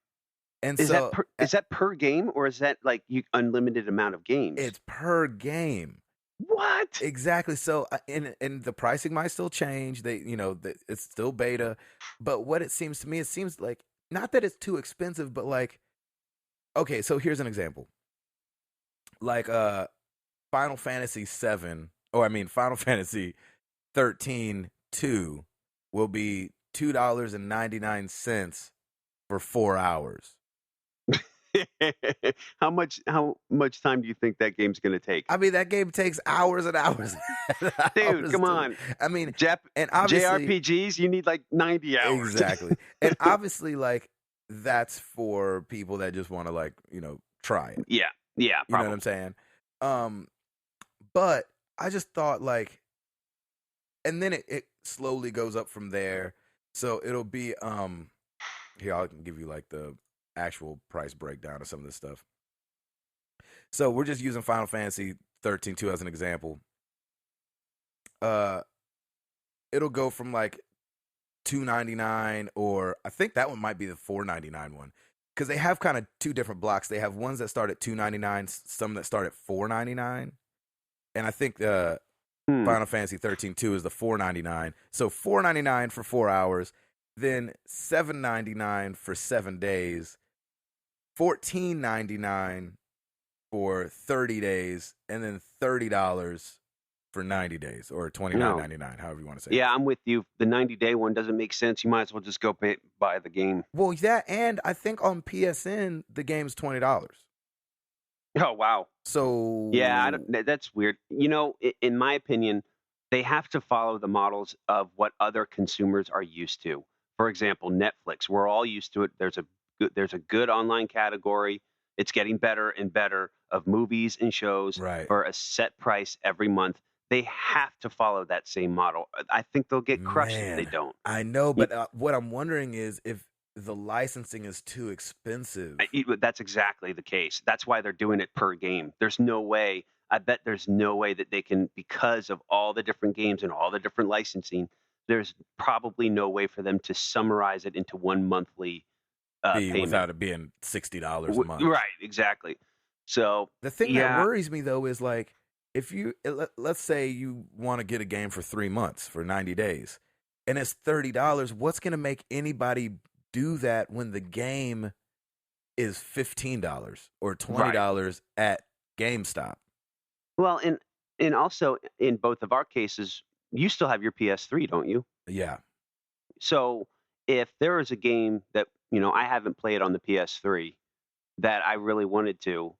And Is so that per game or is that like unlimited amount of games? it's per game. What? Exactly. So, and the pricing might still change. It's still beta, but what it seems to me, it seems like not that it's too expensive, but like, okay, so here's an example. Like, Final Fantasy 7, or I mean, Final Fantasy 13-2 will be $2.99 for 4 hours. How much time do you think that game's going to take? I mean, that game takes hours and hours. Dude, come on. I mean, And obviously, JRPGs, you need like 90 hours. exactly. And obviously, like, that's for people that just want to, like, try it. Yeah. Yeah. You know what I'm saying? But I just thought, like, and then it slowly goes up from there. So it'll be, here, I can give you, like, the actual price breakdown of some of this stuff. So we're just using Final Fantasy 13-2 as an example. It'll go from, like, $2.99, or I think that one might be the $4.99 one, because they have kind of 2 different blocks. They have ones that start at $2.99, some that start at $4.99. and I think Hmm. Final Fantasy 13-2 is the $4.99. So $4.99 for 4 hours, then $7.99 for 7 days, $14.99 for 30 days, and then $30 for 90 days, or $29.99, however you want to say it. Yeah, I'm with you. The 90-day one doesn't make sense. You might as well just go buy the game. Well, yeah, and I think on PSN the game's $20. Oh, wow. So Yeah, that's weird. You know, in my opinion, they have to follow the models of what other consumers are used to. For example, Netflix. We're all used to it. There's a good online category. It's getting better and better of movies and shows Right. for a set price every month. They have to follow that same model. I think they'll get crushed if they Man, don't. I know, but what I'm wondering is if the licensing is too expensive. That's exactly the case. That's why they're doing it per game. There's no way. I bet there's no way that they can, because of all the different games and all the different licensing. There's probably no way for them to summarize it into one monthly payment without it being $60 a month. Right, exactly. So The thing yeah. that worries me though is like, if you let's say you want to get a game for 3 months for 90 days, and it's $30, what's going to make anybody do that when the game is $15 or $20 at GameStop? Well, and also in both of our cases, you still have your PS3, don't you? Yeah. So if there is a game that I haven't played on the PS3 that I really wanted to,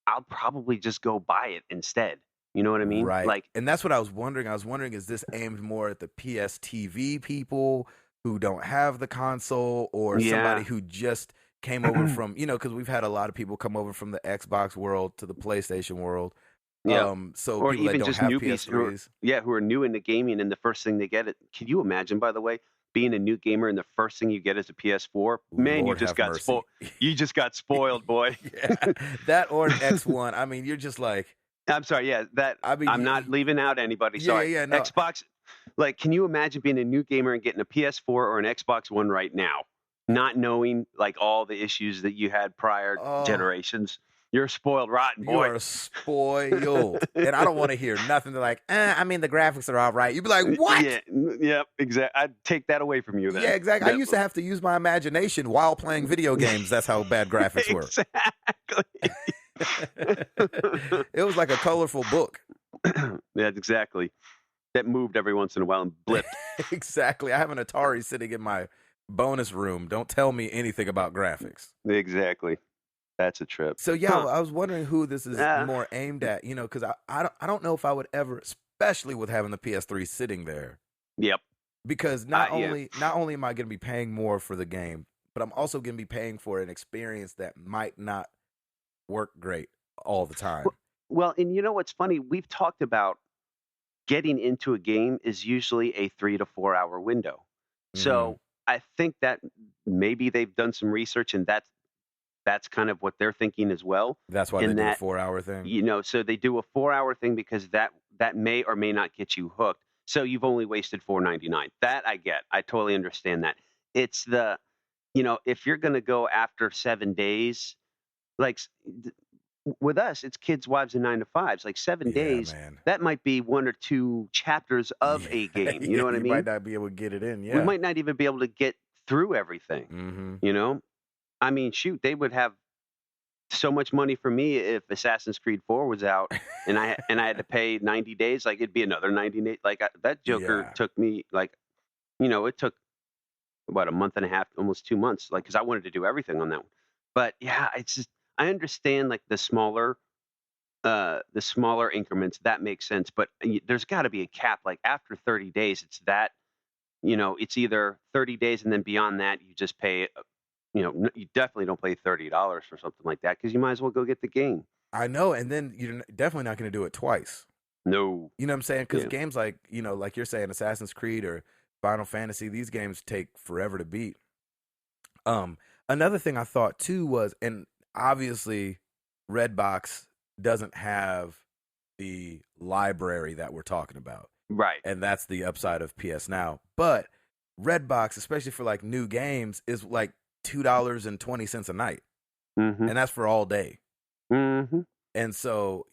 I'll probably just go buy it instead. You know what I mean? Right. Like, and that's what I was wondering. I was wondering, is this aimed more at the PSTV people who don't have the console, or Yeah. somebody who just came over from, because we've had a lot of people come over from the Xbox world to the PlayStation world. Yeah. So or people that even don't just have newbies who are new into gaming, and the first thing they get can you imagine, by the way, being a new gamer and the first thing you get is a PS4? Man, Lord you just have got mercy. spoiled. You just got spoiled, boy. Yeah. That or an X1. I mean, you're just like, I'm sorry. Yeah, I'm not leaving out anybody. Sorry. Yeah, no. Xbox. Like, can you imagine being a new gamer and getting a PS4 or an Xbox One right now, not knowing like all the issues that you had prior generations? You're spoiled rotten, you boy. are spoiled. And I don't want to hear nothing. They're like, I mean, the graphics are all right. You'd be like, what? Yeah, exactly. I'd take that away from you then. Yeah, exactly. I used to have to use my imagination while playing video games. That's how bad graphics were. Exactly. It was like a colorful book. Yeah, exactly. That moved every once in a while and blipped. Exactly. I have an Atari sitting in my bonus room. Don't tell me anything about graphics. Exactly. That's a trip. So yeah, I was wondering who this is more aimed at, because I don't know if I would ever, especially with having the PS3 sitting there. Yep. Because not only am I going to be paying more for the game, but I'm also going to be paying for an experience that might not work great all the time. Well, and you know what's funny? We've talked about getting into a game is usually a 3 to 4 hour window. So I think that maybe they've done some research, and that's kind of what they're thinking as well. That's why they do a 4 hour thing. So they do a 4 hour thing because that may or may not get you hooked. So you've only wasted $4.99. That I get. I totally understand that. It's the, if you're going to go after 7 days, like with us, it's kids, wives, and 9 to 5s. Like 7 days, man. That might be 1 or 2 chapters of a game. You know what I mean? You might not be able to get it in. Yeah. We might not even be able to get through everything. I mean, shoot, they would have so much money for me if Assassin's Creed 4 was out and I had to pay 90 days. Like, it'd be another 90 days. Like, that Joker took me, like, it took about a month and a half, almost 2 months, like, because I wanted to do everything on that one. But yeah, it's just, I understand like the smaller increments. That makes sense. But there's got to be a cap. Like, after 30 days, it's that, it's either 30 days and then beyond that, you just pay. You definitely don't pay $30 for something like that, because you might as well go get the game. I know, and then you're definitely not going to do it twice. No. You know what I'm saying? Because games like, like you're saying, Assassin's Creed or Final Fantasy, these games take forever to beat. Another thing I thought too was, and obviously Redbox doesn't have the library that we're talking about. Right. And that's the upside of PS Now. But Redbox, especially for like new games, is like $2.20 a night. And that's for all day. And so,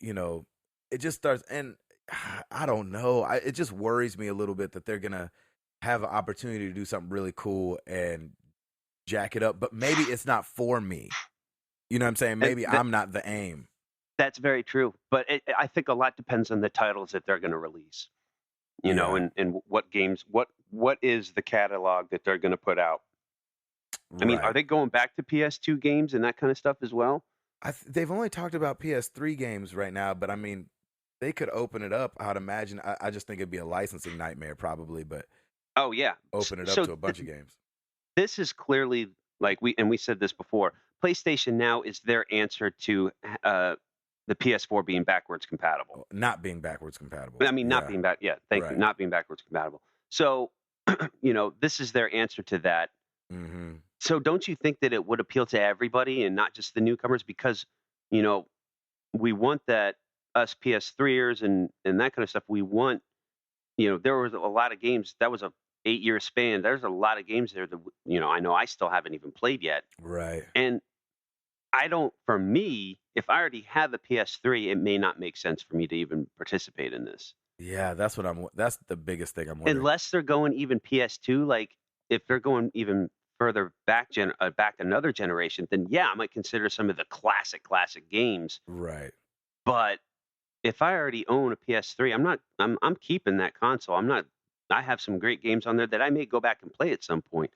it just starts, and I don't know. It just worries me a little bit that they're gonna have an opportunity to do something really cool and jack it up, but maybe it's not for me. You know what I'm saying? Maybe I'm not the aim. That's very true, but I think a lot depends on the titles that they're going to release. You know, and what games, what is the catalog that they're going to put out? I mean, are they going back to PS2 games and that kind of stuff as well? They've only talked about PS3 games right now, but I mean, they could open it up. I'd imagine. I just think it'd be a licensing nightmare probably, but oh yeah, open it up to a bunch of games. This is clearly like we said this before. PlayStation Now is their answer to the PS4 being backwards compatible. Not being backwards compatible. I mean, not being back. Yeah, thank you. Not being backwards compatible. So, this is their answer to that. Mm-hmm. So, don't you think that it would appeal to everybody and not just the newcomers? Because, we want that, us PS3ers and that kind of stuff. We want, there was a lot of games. That was a 8-year span. There's a lot of games there that, I know I still haven't even played yet. Right. And for me, if I already have the PS3, it may not make sense for me to even participate in this. Yeah, that's the biggest thing I'm wondering. Unless they're going even PS2, like if they're going even further back another generation, then yeah, I might consider some of the classic games. Right. But if I already own a PS3, I'm keeping that console. I have some great games on there that I may go back and play at some point.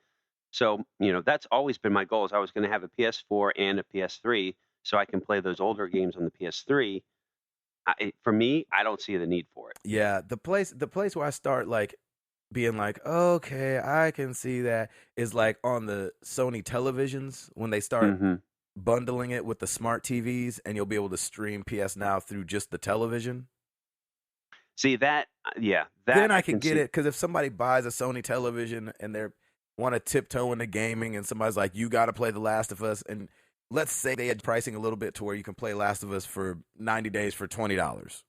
So, that's always been my goal is I was going to have a PS4 and a PS3 so I can play those older games on the PS3. For me, I don't see the need for it. Yeah, the place where I start like being like, okay, I can see that is like on the Sony televisions when they start bundling it with the smart TVs and you'll be able to stream PS Now through just the television. See that? Yeah. Then I can get it because if somebody buys a Sony television and they're want to tiptoe into gaming and somebody's like, you got to play The Last of Us. And let's say they had pricing a little bit to where you can play Last of Us for 90 days for $20.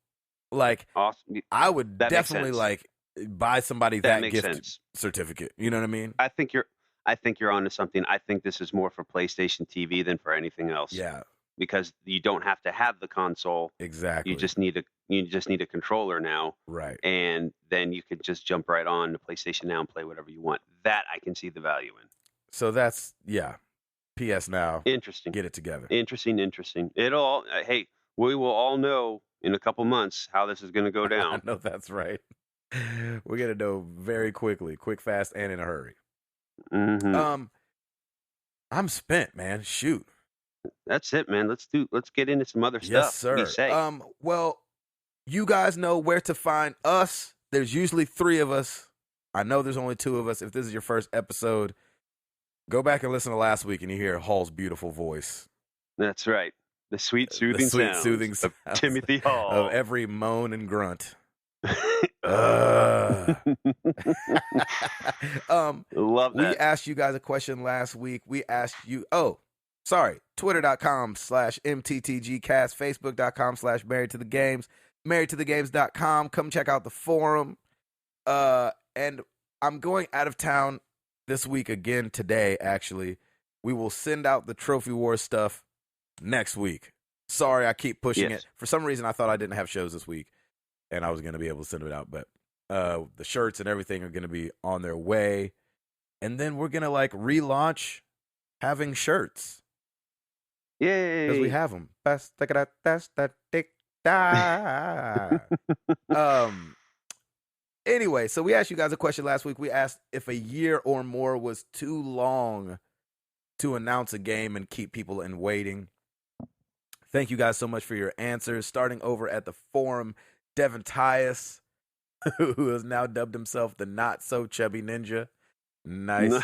Like, awesome. I would definitely like buy somebody that gift certificate. You know what I mean? I think you're onto something. I think this is more for PlayStation TV than for anything else. Yeah. Because you don't have to have the console. Exactly. You just need a controller now. Right. And then you could just jump right on to PlayStation Now and play whatever you want. That I can see the value in. So that's PS Now. Interesting. Get it together. Interesting. Hey, we will all know in a couple months how this is going to go down. I know that's right. We're going to know very quickly, quick, fast, and in a hurry. Mm-hmm. I'm spent, man. Shoot. That's it, man. Let's get into some other stuff. Yes, sir. What do you say? Well, you guys know where to find us. There's usually 3 of us. I know there's only 2 of us. If this is your first episode, go back and listen to last week and you hear Hall's beautiful voice. That's right. The sweet soothing sounds of Timothy Hall. Of every moan and grunt. Love that. We asked you guys a question last week. We asked you, Twitter.com/MTTGcast, Facebook.com/MarriedToTheGames, MarriedToTheGames.com. Come check out the forum. And I'm going out of town this week again today, actually. We will send out the Trophy Wars stuff next week. Sorry, I keep pushing it. For some reason, I thought I didn't have shows this week, and I was going to be able to send it out. But the shirts and everything are going to be on their way. And then we're going to, relaunch having shirts. Yay! Because we have them. Anyway, so we asked you guys a question last week. We asked if a year or more was too long to announce a game and keep people in waiting. Thank you guys so much for your answers. Starting over at the forum, Devin Tyus, who has now dubbed himself the Not So Chubby Ninja. Nice.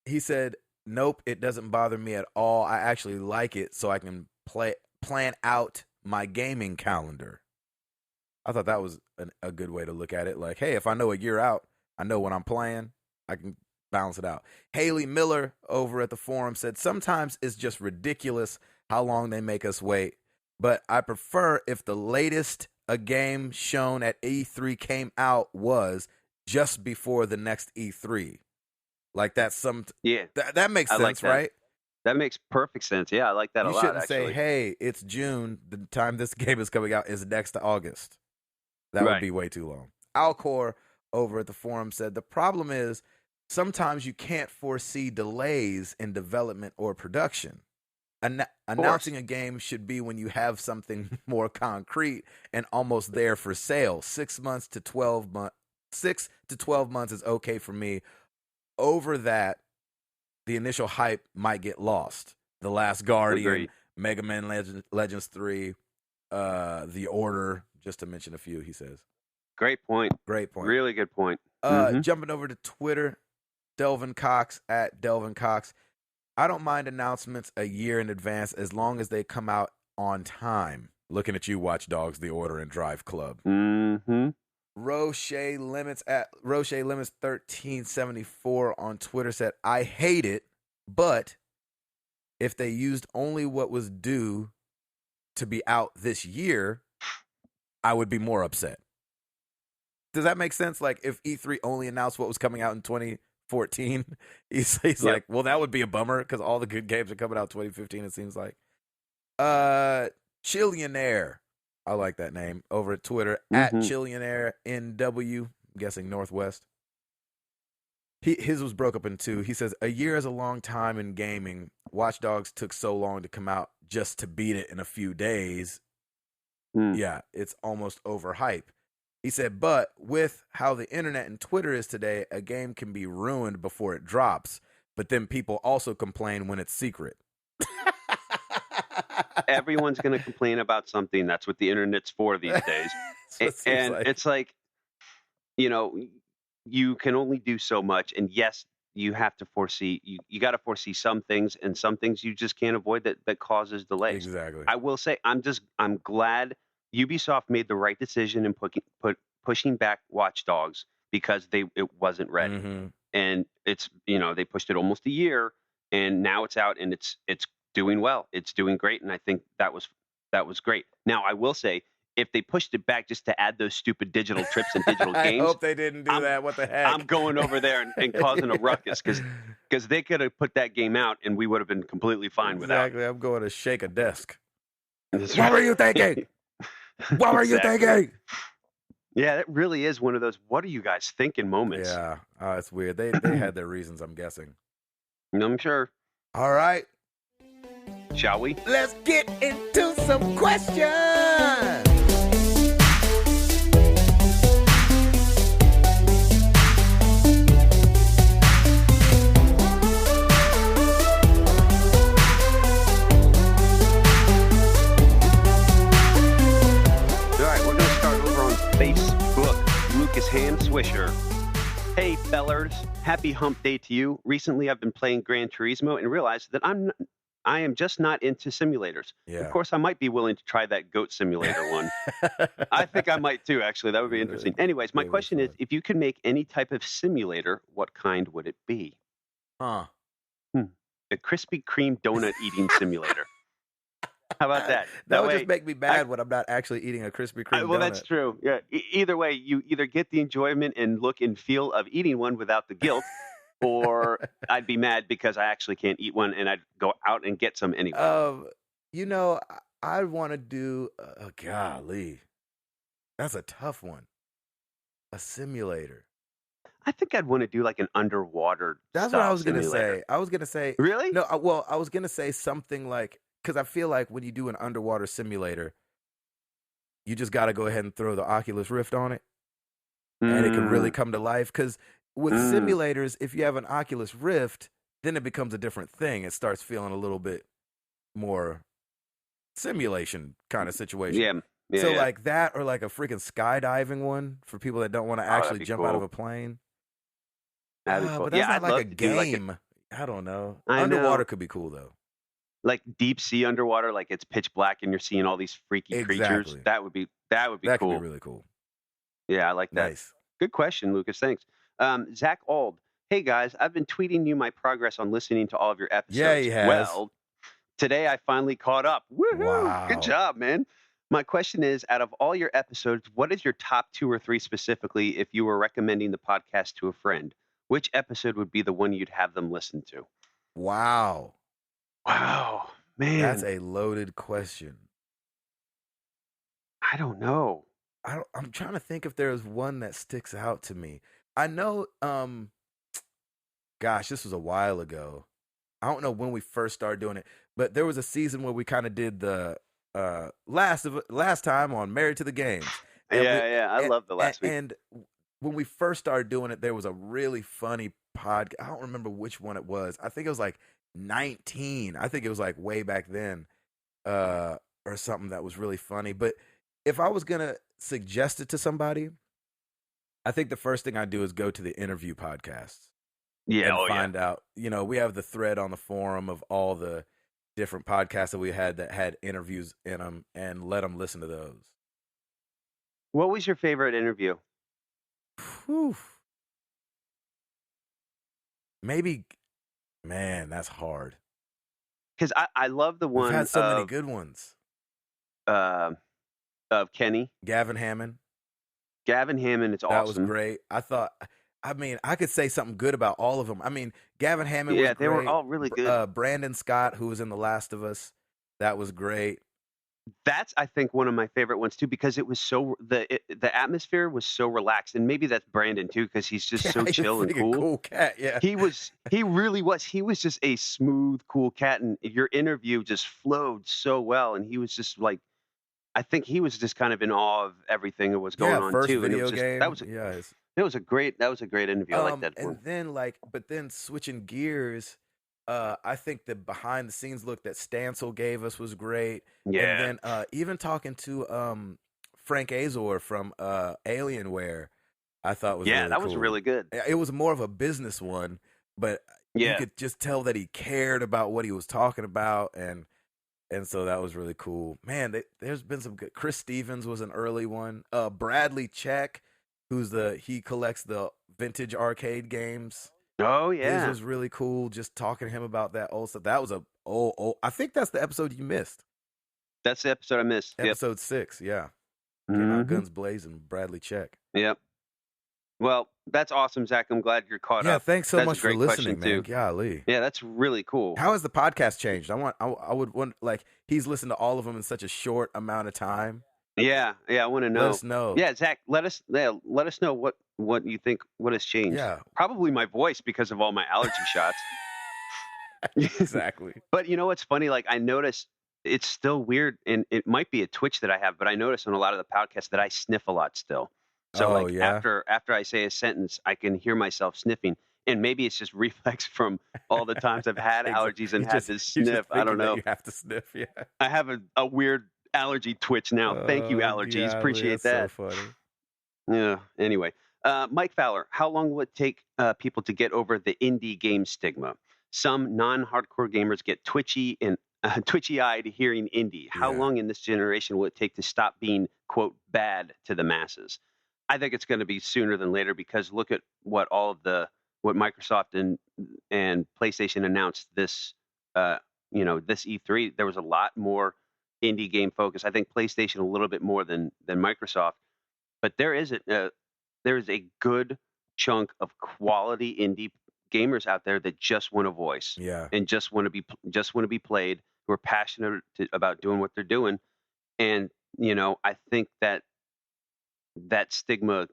He said, nope, it doesn't bother me at all. I actually like it so I can plan out my gaming calendar. I thought that was a good way to look at it. Like, hey, if I know a year out, I know when I'm playing, I can balance it out. Haley Miller over at the forum said, sometimes it's just ridiculous how long they make us wait, but I prefer if the latest a game shown at E3 came out was just before the next E3. Like that's that makes sense, like that. right? That makes perfect sense. Yeah, I like that a You lot, shouldn't actually. say, "Hey, it's June. The time this game is coming out is next to August." That would Right. be way too long. Alcor over at the forum said the problem is sometimes you can't foresee delays in development or production. Announcing a game should be when you have something more concrete and almost there for sale. 6 months to 12 months. 6 to 12 months is okay for me. Over that, the initial hype might get lost. The Last Guardian, Agreed. Mega Man Legends 3, The Order, just to mention a few, he says. Great point. Great point. Really good point. Jumping over to Twitter, Delvin Cox at Delvin Cox. I don't mind announcements a year in advance as long as they come out on time. Looking at you, Watch Dogs, The Order, and Drive Club. Mm-hmm. Roche Limits at Roche Limits 1374 on Twitter said, I hate it, but if they used only what was due to be out this year, I would be more upset. Does that make sense? Like if E3 only announced what was coming out in 2014, he's Yep. like, well, that would be a bummer because all the good games are coming out 2015, it seems like. Chillionaire. I like that name. Over at Twitter, at Chillionaire NW, I'm guessing Northwest. His was broke up in two. He says, a year is a long time in gaming. Watch Dogs took so long to come out just to beat it in a few days. Yeah, it's almost overhype. He said, but with how the internet and Twitter is today, a game can be ruined before it drops. But then people also complain when it's secret. Everyone's going to complain about something. That's what the internet's for these days. And it's like, you know, you can only do so much. And yes, you have to foresee, you got to foresee some things, and some things you just can't avoid that causes delays. Exactly. I will say, I'm glad Ubisoft made the right decision in pushing back Watch Dogs because it wasn't ready. Mm-hmm. And it's, you know, they pushed it almost a year, and now it's out and it's doing well. It's doing great, and I think that was great. Now, I will say, if they pushed it back just to add those stupid digital trips and digital games, I hope they didn't do that. What the heck? I'm going over there and causing a ruckus because they could have put that game out and we would have been completely fine without. Exactly. I'm going to shake a desk. That's What right. were you thinking? What were you thinking? Yeah, that really is one of those "what are you guys thinking" moments. Yeah, it's weird. They had their reasons, I'm guessing. I'm sure. All right. Shall we? Let's get into some questions. Facebook, Lucas Ham Swisher. Hey, fellers. Happy hump day to you. Recently, I've been playing Gran Turismo and realized that I am just not into simulators. Yeah. Of course, I might be willing to try that goat simulator one. I think I might too, actually. That would be interesting. Anyways, my question is, if you could make any type of simulator, what kind would it be? Huh. A Krispy Kreme donut eating simulator. How about that? That would just make me mad when I'm not actually eating a Krispy Kreme donut. That's true. Yeah. Either way, you either get the enjoyment and look and feel of eating one without the guilt, or I'd be mad because I actually can't eat one, and I'd go out and get some anyway. You know, I want to do. Golly, that's a tough one. A simulator. I think I'd want to do like an underwater. That's what I was gonna say. I was gonna say. Really? No. Well, I was gonna say something like, because I feel like when you do an underwater simulator, you just got to go ahead and throw the Oculus Rift on it, and it can really come to life. Because with simulators, if you have an Oculus Rift, then it becomes a different thing. It starts feeling a little bit more simulation kind of situation. Yeah. So like that, or like a freaking skydiving one for people that don't want to actually jump out of a plane. That'd be cool. But that's not like a game. Like I don't know. I Underwater know. could be cool though. Like deep sea underwater, like it's pitch black and you're seeing all these freaky creatures. That would be cool. That could be really cool. Yeah, I like that. Nice. Good question, Lucas. Thanks. Zach Ald. Hey guys, I've been tweeting you my progress on listening to all of your episodes. Yeah, he has. Well, today I finally caught up. Woohoo! Wow. Good job, man. My question is, out of all your episodes, what is your top 2 or 3 specifically if you were recommending the podcast to a friend? Which episode would be the one you'd have them listen to? Wow. Wow, man. That's a loaded question. I don't know. I'm trying to think if there's one that sticks out to me. I know, gosh, this was a while ago. I don't know when we first started doing it, but there was a season where we kind of did the last time on Married to the Games. Yeah. I love the last week. And when we first started doing it, there was a really funny podcast. I don't remember which one it was. I think it was like 19. I think it was like way back then, or something that was really funny. But if I was gonna suggest it to somebody, I think the first thing I'd do is go to the interview podcasts. Yeah, And find out. You know, we have the thread on the forum of all the different podcasts that we had that had interviews in them, and let them listen to those. What was your favorite interview? Whew. Maybe, man, that's hard. Because I love the one We've had so many good ones. Of Kenny. Gavin Hammond. Gavin Hammond, it's awesome. That was great. I mean, I could say something good about all of them. I mean, Gavin Hammond was great. Yeah, they were all really good. Brandon Scott, who was in The Last of Us, that was great. That's, I think, one of my favorite ones too, because it was so the atmosphere was so relaxed, and maybe that's Brandon too, because he's just so chill and cool. Cool cat, yeah. He really was. He was just a smooth, cool cat, and your interview just flowed so well, and he was just like, I think he was just kind of in awe of everything that was going on first too. Video and game. That was a great interview. I like that one. And then switching gears, I think the behind the scenes look that Stancil gave us was great. Yeah. And then even talking to Frank Azor from Alienware, I thought was really that cool. was really good. It was more of a business one, but you could just tell that he cared about what he was talking about, and so that was really cool. Man, there's been some good. Chris Stevens was an early one. Bradley Check, he collects the vintage arcade games. Oh yeah, His was really cool. Just talking to him about that old stuff. That was I think that's the episode you missed. That's the episode I missed. Episode 6, yeah. Came out guns blazing. Bradley Check. Yep. Well, that's awesome, Zach. I'm glad you're caught up. Yeah, thanks so That's much a for great listening, question, man. too. Golly. Yeah, that's really cool. How has the podcast changed? I would want, like, he's listened to all of them in such a short amount of time. Yeah, I want to know. Let us know. Yeah, Zach, let us know what you think, what has changed. Yeah. Probably my voice because of all my allergy shots. Exactly. But you know what's funny? Like, I noticed it's still weird, and it might be a twitch that I have, but I notice on a lot of the podcasts that I sniff a lot still. So after I say a sentence, I can hear myself sniffing. And maybe it's just reflex from all the times I've had allergies and had to sniff. I don't know. You have to sniff, yeah. I have a weird allergy twitch now. Thank you, allergies. Yeah, Appreciate that's that. So funny. Yeah. Anyway, Mike Fowler, how long will it take people to get over the indie game stigma? Some non-hardcore gamers get twitchy-eyed hearing indie. How long in this generation will it take to stop being, quote, bad to the masses? I think it's going to be sooner than later, because look at what Microsoft and PlayStation announced this E3. There was a lot more indie game focus. I think PlayStation a little bit more than Microsoft, but there is a good chunk of quality indie gamers out there that just want a voice, and just want to be played, who are passionate about doing what they're doing. And I think that stigma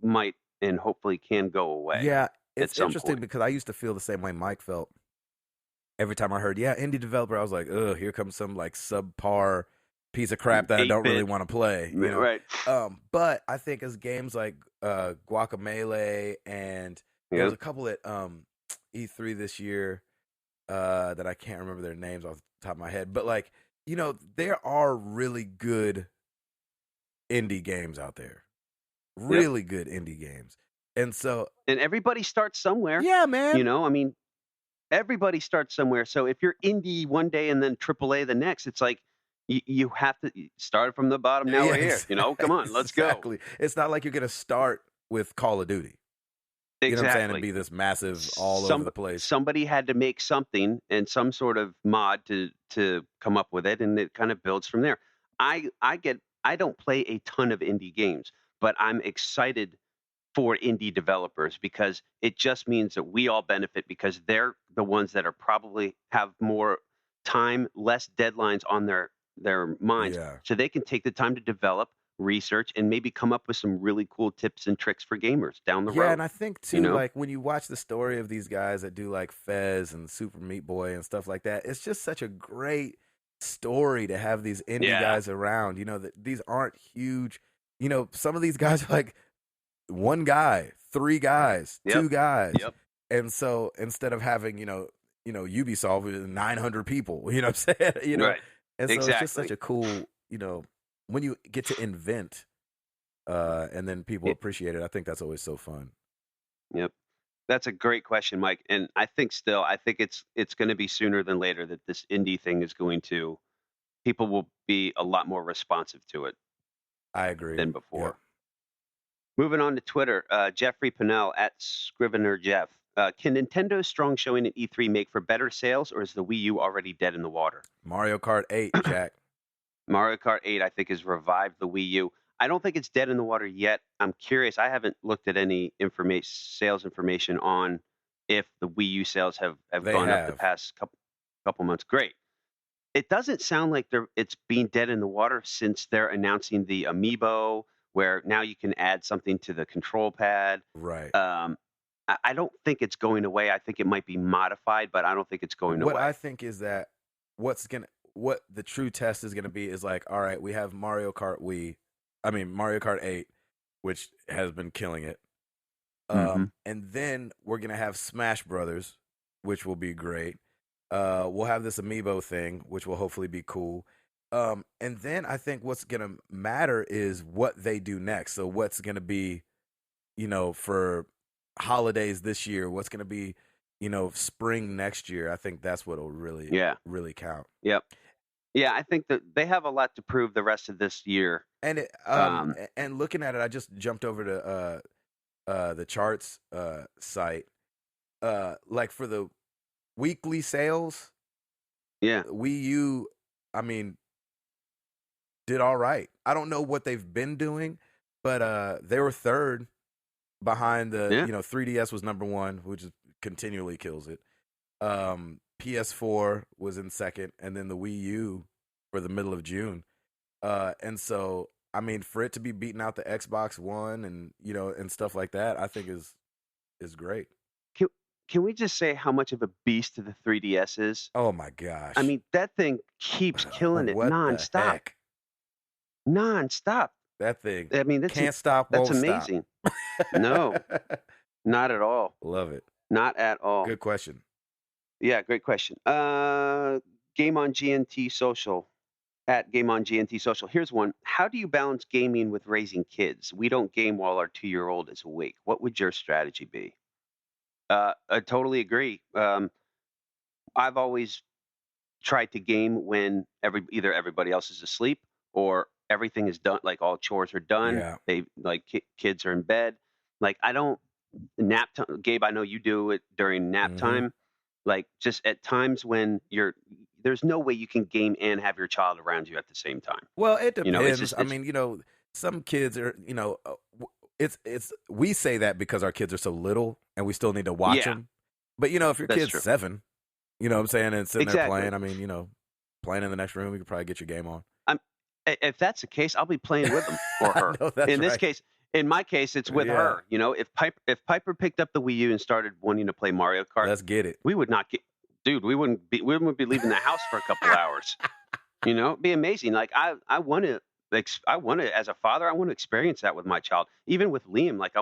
might and hopefully can go away. Yeah, it's interesting point. because I used to feel the same way Mike felt. Every time I heard, indie developer, I was like, ugh, here comes some like subpar piece of crap that I don't really want to play. You know? Right. But I think as games like Guacamelee, and there was a couple at E3 this year that I can't remember their names off the top of my head, but like, there are really good indie games out there. Really good indie games. And everybody starts somewhere. Yeah, man. I mean, everybody starts somewhere. So if you're indie one day and then AAA the next, it's like you have to start from the bottom. Now we're here. Come on, let's go. Exactly. It's not like you're going to start with Call of Duty. Exactly. You know what I'm saying? And be this massive all over the place. Somebody had to make something and some sort of mod to come up with it, and it kind of builds from there. I don't play a ton of indie games, but I'm excited for indie developers, because it just means that we all benefit, because they're the ones that are probably have more time, less deadlines on their minds, Yeah. so they can take the time to develop, research, and maybe come up with some really cool tips and tricks for gamers down the Yeah, road. and I think You too, know? like when you watch the story of these guys that do like Fez and Super Meat Boy and stuff like that, it's just such a great story to have these indie Yeah. guys around. You know, that these aren't huge. You know, some of these guys are like one guy, three guys, Yep. two guys. Yep. And so instead of having, Ubisoft with 900 people, you know what I'm saying? Right. And so it's just Exactly. such a cool, when you get to invent and then people Yeah. appreciate it. I think that's always so fun. Yep. That's a great question, Mike. And I think it's going to be sooner than later that this indie thing is people will be a lot more responsive to it I agree. than before. Yep. Moving on to Twitter, Jeffrey Pinnell at Scrivener Jeff. Can Nintendo's strong showing at E3 make for better sales, or is the Wii U already dead in the water? Mario Kart 8, Jack. Mario Kart 8, I think, has revived the Wii U. I don't think it's dead in the water yet. I'm curious. I haven't looked at any sales information on if the Wii U sales have They gone up the have. past couple months. Great. It doesn't sound like it's being dead in the water since they're announcing the Amiibo, where now you can add something to the control pad. Right. I don't think it's going away. I think it might be modified, but I don't think it's going What away. I think is that what the true test is gonna be is like, all right, we have Mario Kart 8, which has been killing it. Mhm. And then we're gonna have Smash Brothers, which will be great. We'll have this Amiibo thing, which will hopefully be cool. And then I think what's gonna matter is what they do next. So what's gonna be, for holidays this year, what's gonna be, spring next year. I think that's what'll really, Yeah. really count. Yep. Yeah, I think that they have a lot to prove the rest of this year. And and looking at it, I just jumped over to the charts site. Like for the weekly sales, Yeah. Wii U, I mean, did all right. I don't know what they've been doing, but they were third behind the, Yeah. 3DS was number one, which continually kills it. PS4 was in second, and then the Wii U for the middle of June. And so, I mean, for it to be beating out the Xbox One and and stuff like that, I think is great. Can we just say how much of a beast the 3DS is? Oh my gosh! I mean, that thing keeps killing it What the nonstop. heck? Nonstop. That thing I mean, that's can't stop. that's Won't amazing. Stop. No. Not at all. Love it. Not at all. Good question. Yeah, great question. Game on GNT Social. At Game on GNT Social. Here's one. How do you balance gaming with raising kids? We don't game while our 2-year-old is awake. What would your strategy be? I totally agree. I've always tried to game when either everybody else is asleep or everything is done, like all chores are done. Yeah. They kids are in bed. Like I don't nap time. Gabe, I know you do it during nap Mhm. time. Like just at times when there's no way you can game and have your child around you at the same time. Well, it depends. You know, it's just- I mean, some kids are, it's we say that because our kids are so little and we still need to watch Yeah. them. But if your That's kid's true. 7, you know what I'm saying, and sitting Exactly. there playing, I mean, playing in the next room, you could probably get your game on. If that's the case, I'll be playing with them or I her. know that's In this right. case, in my case, it's with Yeah. her. If Piper picked up the Wii U and started wanting to play Mario Kart, Let's get it. we would not get, dude. We wouldn't be leaving the house for a couple hours. It'd be amazing. Like I want to, as a father, I want to experience that with my child. Even with Liam, like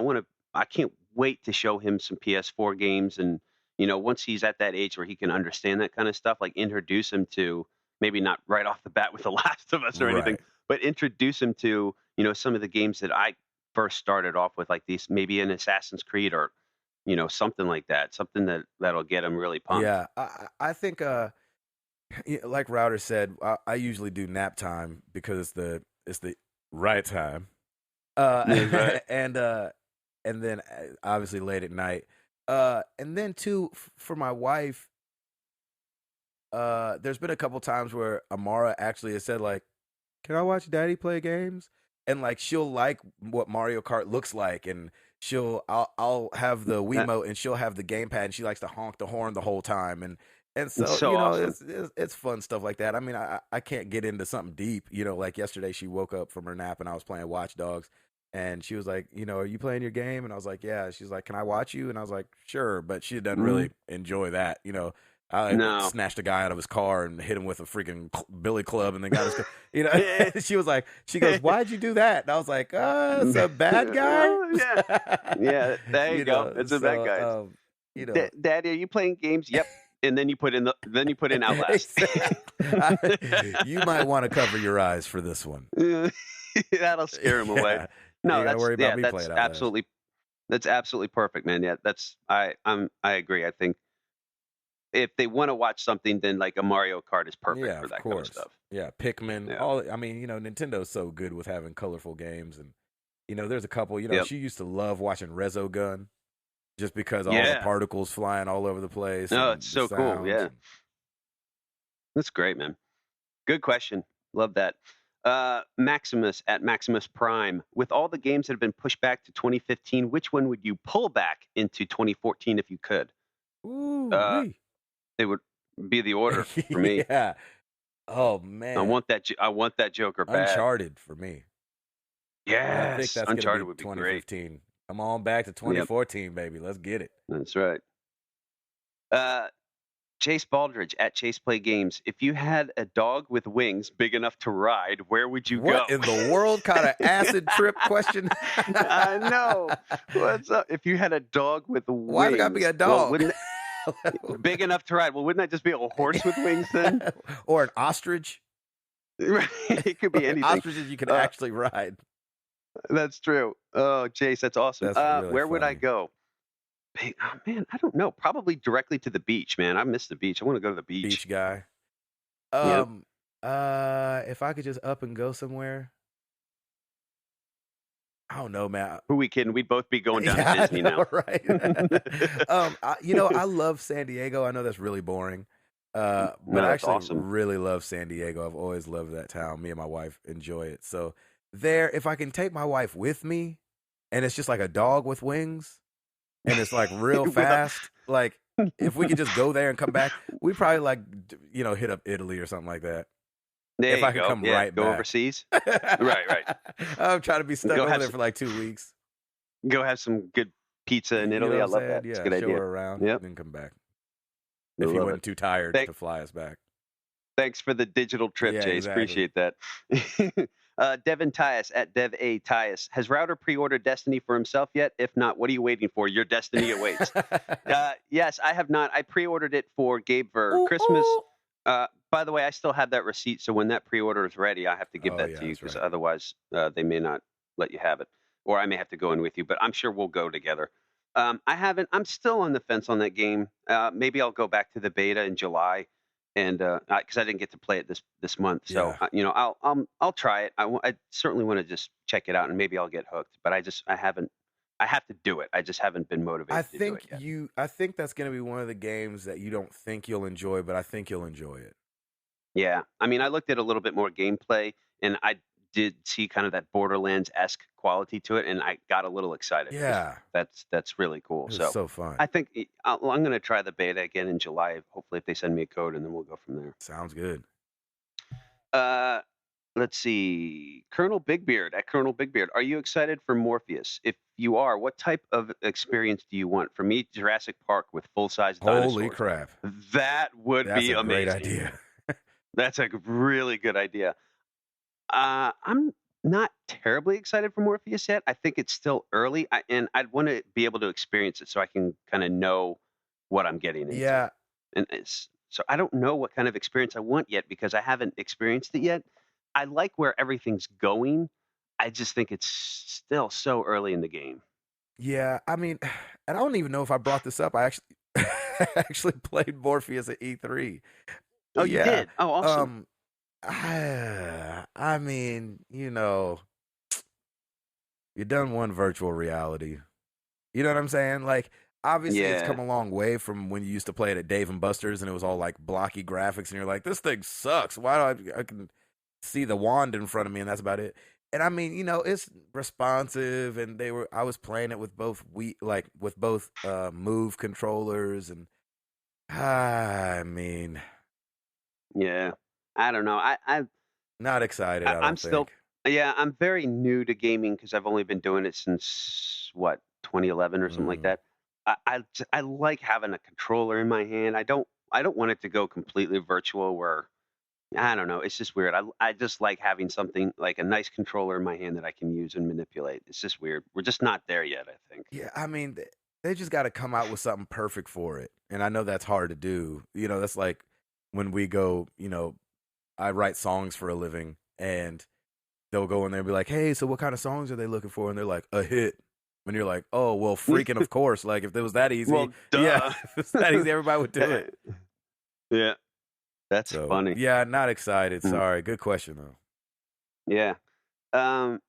I can't wait to show him some PS4 games, and once he's at that age where he can understand that kind of stuff, like introduce him to, maybe not right off the bat with The Last of Us or anything, Right. but introduce him to some of the games that I first started off with, like these, maybe an Assassin's Creed or something like that, something that'll get him really pumped. Yeah, I think like Router said, I usually do nap time because it's the right time. Right. and then obviously late at night. And then too for my wife, there's been a couple times where Amara actually has said like, "Can I watch Daddy play games?" And like she'll like what Mario Kart looks like, and I'll have the Wiimote and she'll have the gamepad, and she likes to honk the horn the whole time, and And so, It's so awesome. it's fun stuff like that. I mean, I can't get into something deep, like yesterday she woke up from her nap and I was playing Watch Dogs and she was like, are you playing your game? And I was like, yeah. She's like, can I watch you? And I was like, sure. But she doesn't really enjoy that. I No. snatched a guy out of his car and hit him with a freaking billy club and then got his, she goes, why'd you do that? And I was like, it's a bad guy. Yeah. There you go. It's a bad guy. Daddy, are you playing games? Yep. And then you put in Outlast. You might want to cover your eyes for this one. That'll scare him away. No, that's absolutely perfect, man. Yeah, I agree. I think if they want to watch something, then like a Mario Kart is perfect for that kind of stuff. Yeah, Pikmin. Yeah. Nintendo's so good with having colorful games, and there's a couple. She used to love watching Resogun. Just because all the particles flying all over the place. No, it's so cool. Yeah. That's great, man. Good question. Love that. Maximus at Maximus Prime. With all the games that have been pushed back to 2015, which one would you pull back into 2014 if you could? Ooh, it would be The Order for me. Yeah. Oh man. I want that Joker back. Uncharted for me. Yes. I think that's Uncharted would be 2015. Great. Come on back to 2014, baby. Let's get it. That's right. Chase Baldridge at Chase Play Games. If you had a dog with wings big enough to ride, where would you go? What in the world kind of acid trip question? I know. What's up? If you had a dog with wings. Why it gotta be a dog? Well, big enough to ride. Well, wouldn't that just be a horse with wings then? Or an ostrich? It could be anything. Ostriches you can actually ride. That's true. Oh, Chase, that's awesome. That's really where would I funny. go? Man, I don't know. Probably directly to the beach, man. I miss the beach. I want to go to the beach. Beach guy. If I could just up and go somewhere, I don't know, man. Who we kidding? We'd both be going down to Disney now, right? I love San Diego. I know that's really boring, but I actually really love San Diego. I've always loved that town. Me and my wife enjoy it. So there, if I can take my wife with me, and it's just like a dog with wings, and it's like real fast, like if we could just go there and come back, we probably hit up Italy or something like that. There if I could come right go back. overseas. right. I'm trying to be stuck over there for like 2 weeks. Go have some good pizza in Italy. I love that. Yeah, it's a good show idea. her around and then come back. If I you wasn't too tired to fly us back. Thanks for the digital trip, Chase. Exactly. Appreciate that. Devin Tyus at Dev A Tyus. Has Router pre-ordered Destiny for himself yet? If not, what are you waiting for? Your Destiny awaits. Yes, I have not. I pre-ordered it for Gabe for Christmas. By the way, I still have that receipt, so when that pre-order is ready, I have to give that to you because otherwise they may not let you have it, or I may have to go in with you. But I'm sure we'll go together. I haven't. I'm still on the fence on that game. Maybe I'll go back to the beta in July, and because I didn't get to play it this month, so I'll try it. I certainly want to just check it out, and maybe I'll get hooked. But I haven't. I have to do it. I just haven't been motivated to do it yet. I think that's going to be one of the games that you don't think you'll enjoy, but I think you'll enjoy it. Yeah. I mean, I looked at a little bit more gameplay, and I did see kind of that Borderlands-esque quality to it, and I got a little excited. Yeah. That's really cool. So fun. I think I'm going to try the beta again in July, hopefully if they send me a code, and then we'll go from there. Sounds good. Let's see. Colonel Bigbeard at Colonel Bigbeard. Are you excited for Morpheus? If you are, what type of experience do you want? For me, Jurassic Park with full-size dinosaurs. Holy crap. That would be amazing. Great idea. That's a really good idea. I'm not terribly excited for Morpheus yet. I think it's still early, and I'd want to be able to experience it so I can kind of know what I'm getting into. Yeah. And so I don't know what kind of experience I want yet because I haven't experienced it yet. I like where everything's going. I just think it's still so early in the game. Yeah, I mean, and I don't even know if I brought this up. I actually played Morpheus at E3. Oh, you did? Oh, awesome. I mean, you've done one virtual reality. You know what I'm saying? Like, obviously, it's come a long way from when you used to play it at Dave and Buster's, and it was all like blocky graphics, and you're like, this thing sucks. Why do I can see the wand in front of me, and that's about it. And I mean, it's responsive, and I was playing it with both Move controllers, and I mean, Yeah, I don't know. not excited. I I'm don't still, think. yeah, I'm very new to gaming because I've only been doing it since what 2011 or something like Mhm. that. I like having a controller in my hand. I don't want it to go completely virtual where I don't know. It's just weird. I just like having something like a nice controller in my hand that I can use and manipulate. It's just weird. We're just not there yet, I think. Yeah, I mean, they just got to come out with something perfect for it, and I know that's hard to do. That's like when we go. I write songs for a living, and they'll go in there and be like, "Hey, so what kind of songs are they looking for?" And they're like, "A hit." And you're like, "Oh, well, freaking of course! Like if it was that easy, Well, yeah, duh. if it's that easy, everybody would do it." Yeah, that's So funny. yeah, not excited. Mm, Sorry. Good question though. Yeah. Um,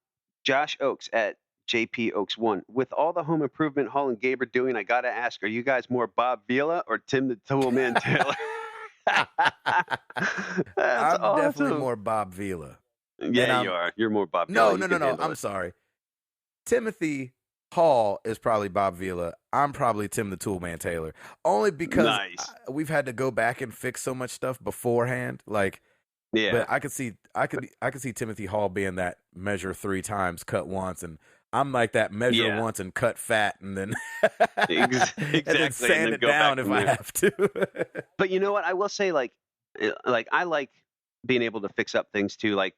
Josh Oakes at JP Oakes 1. With all the home improvement Hall and Gabe are doing, I got to ask, are you guys more Bob Vila or Tim the Toolman Taylor? That's I'm definitely awesome. more Bob Vila, Yeah, and you I'm are. You're more Bob Vila. no, You no, no, can no. handle I'm it. sorry. Timothy Hall is probably Bob Vila. I'm probably Tim the Toolman Taylor. Only because Nice. we've had to go back and fix so much stuff beforehand. Like, Yeah. but I could see Timothy Hall being that measure 3 times, cut once, and I'm like that measure Yeah. once and cut fat, and then and then Exactly. And sand then it go back down if from I there. have to. But you know what? I will say, like I like being able to fix up things too. Like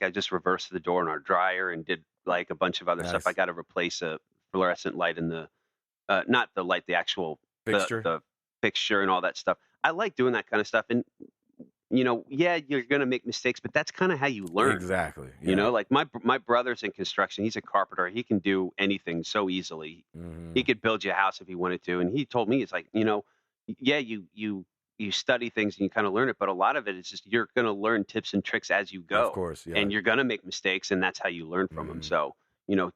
I just reversed the door in our dryer and did like a bunch of other stuff. I Nice got to replace a fluorescent light in the not the light, the actual fixture. the fixture and all that stuff. I like doing that kind of stuff. And yeah, you're gonna make mistakes, but that's kind of how you learn. Exactly. Yeah. Like my brother's in construction. He's a carpenter. He can do anything so easily. He Hmm. could build you a house if he wanted to. And he told me, it's like, yeah, you study things and you kind of learn it, but a lot of it is just you're going to learn tips and tricks as you Of go, course. Yeah. and you're going to make mistakes, and that's how you learn from them. Hmm. So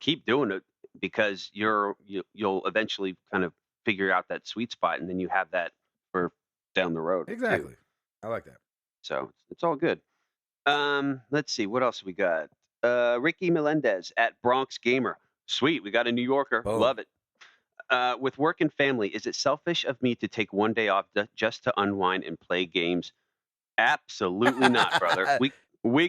keep doing it because you'll eventually kind of figure out that sweet spot, and then you have that for down the road too. Exactly. I like that. So it's all good. Let's see what else we got. Ricky Melendez at Bronx Gamer. Sweet, we got a New Yorker. Boom. Love it. With work and family, is it selfish of me to take one day off just to unwind and play games? Absolutely not, brother. We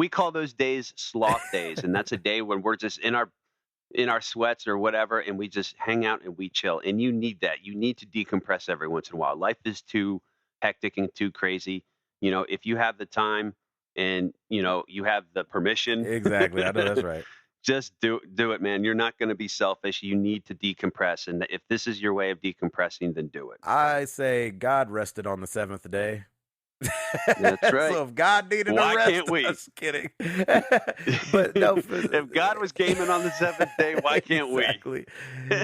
call those days sloth days, and that's a day when we're just in our sweats or whatever, and we just hang out and we chill. And you need that. You need to decompress every once in a while. Life is too hectic and too crazy. If you have the time and you have the permission, Exactly. I know that's right. just do it, man. You're not going to be selfish. You need to decompress, and if this is your way of decompressing, then do it. I say God rested on the seventh day. That's right. So if God needed Why a rest, can't we? Just kidding. But no, If God was gaming on the seventh day, why can't exactly.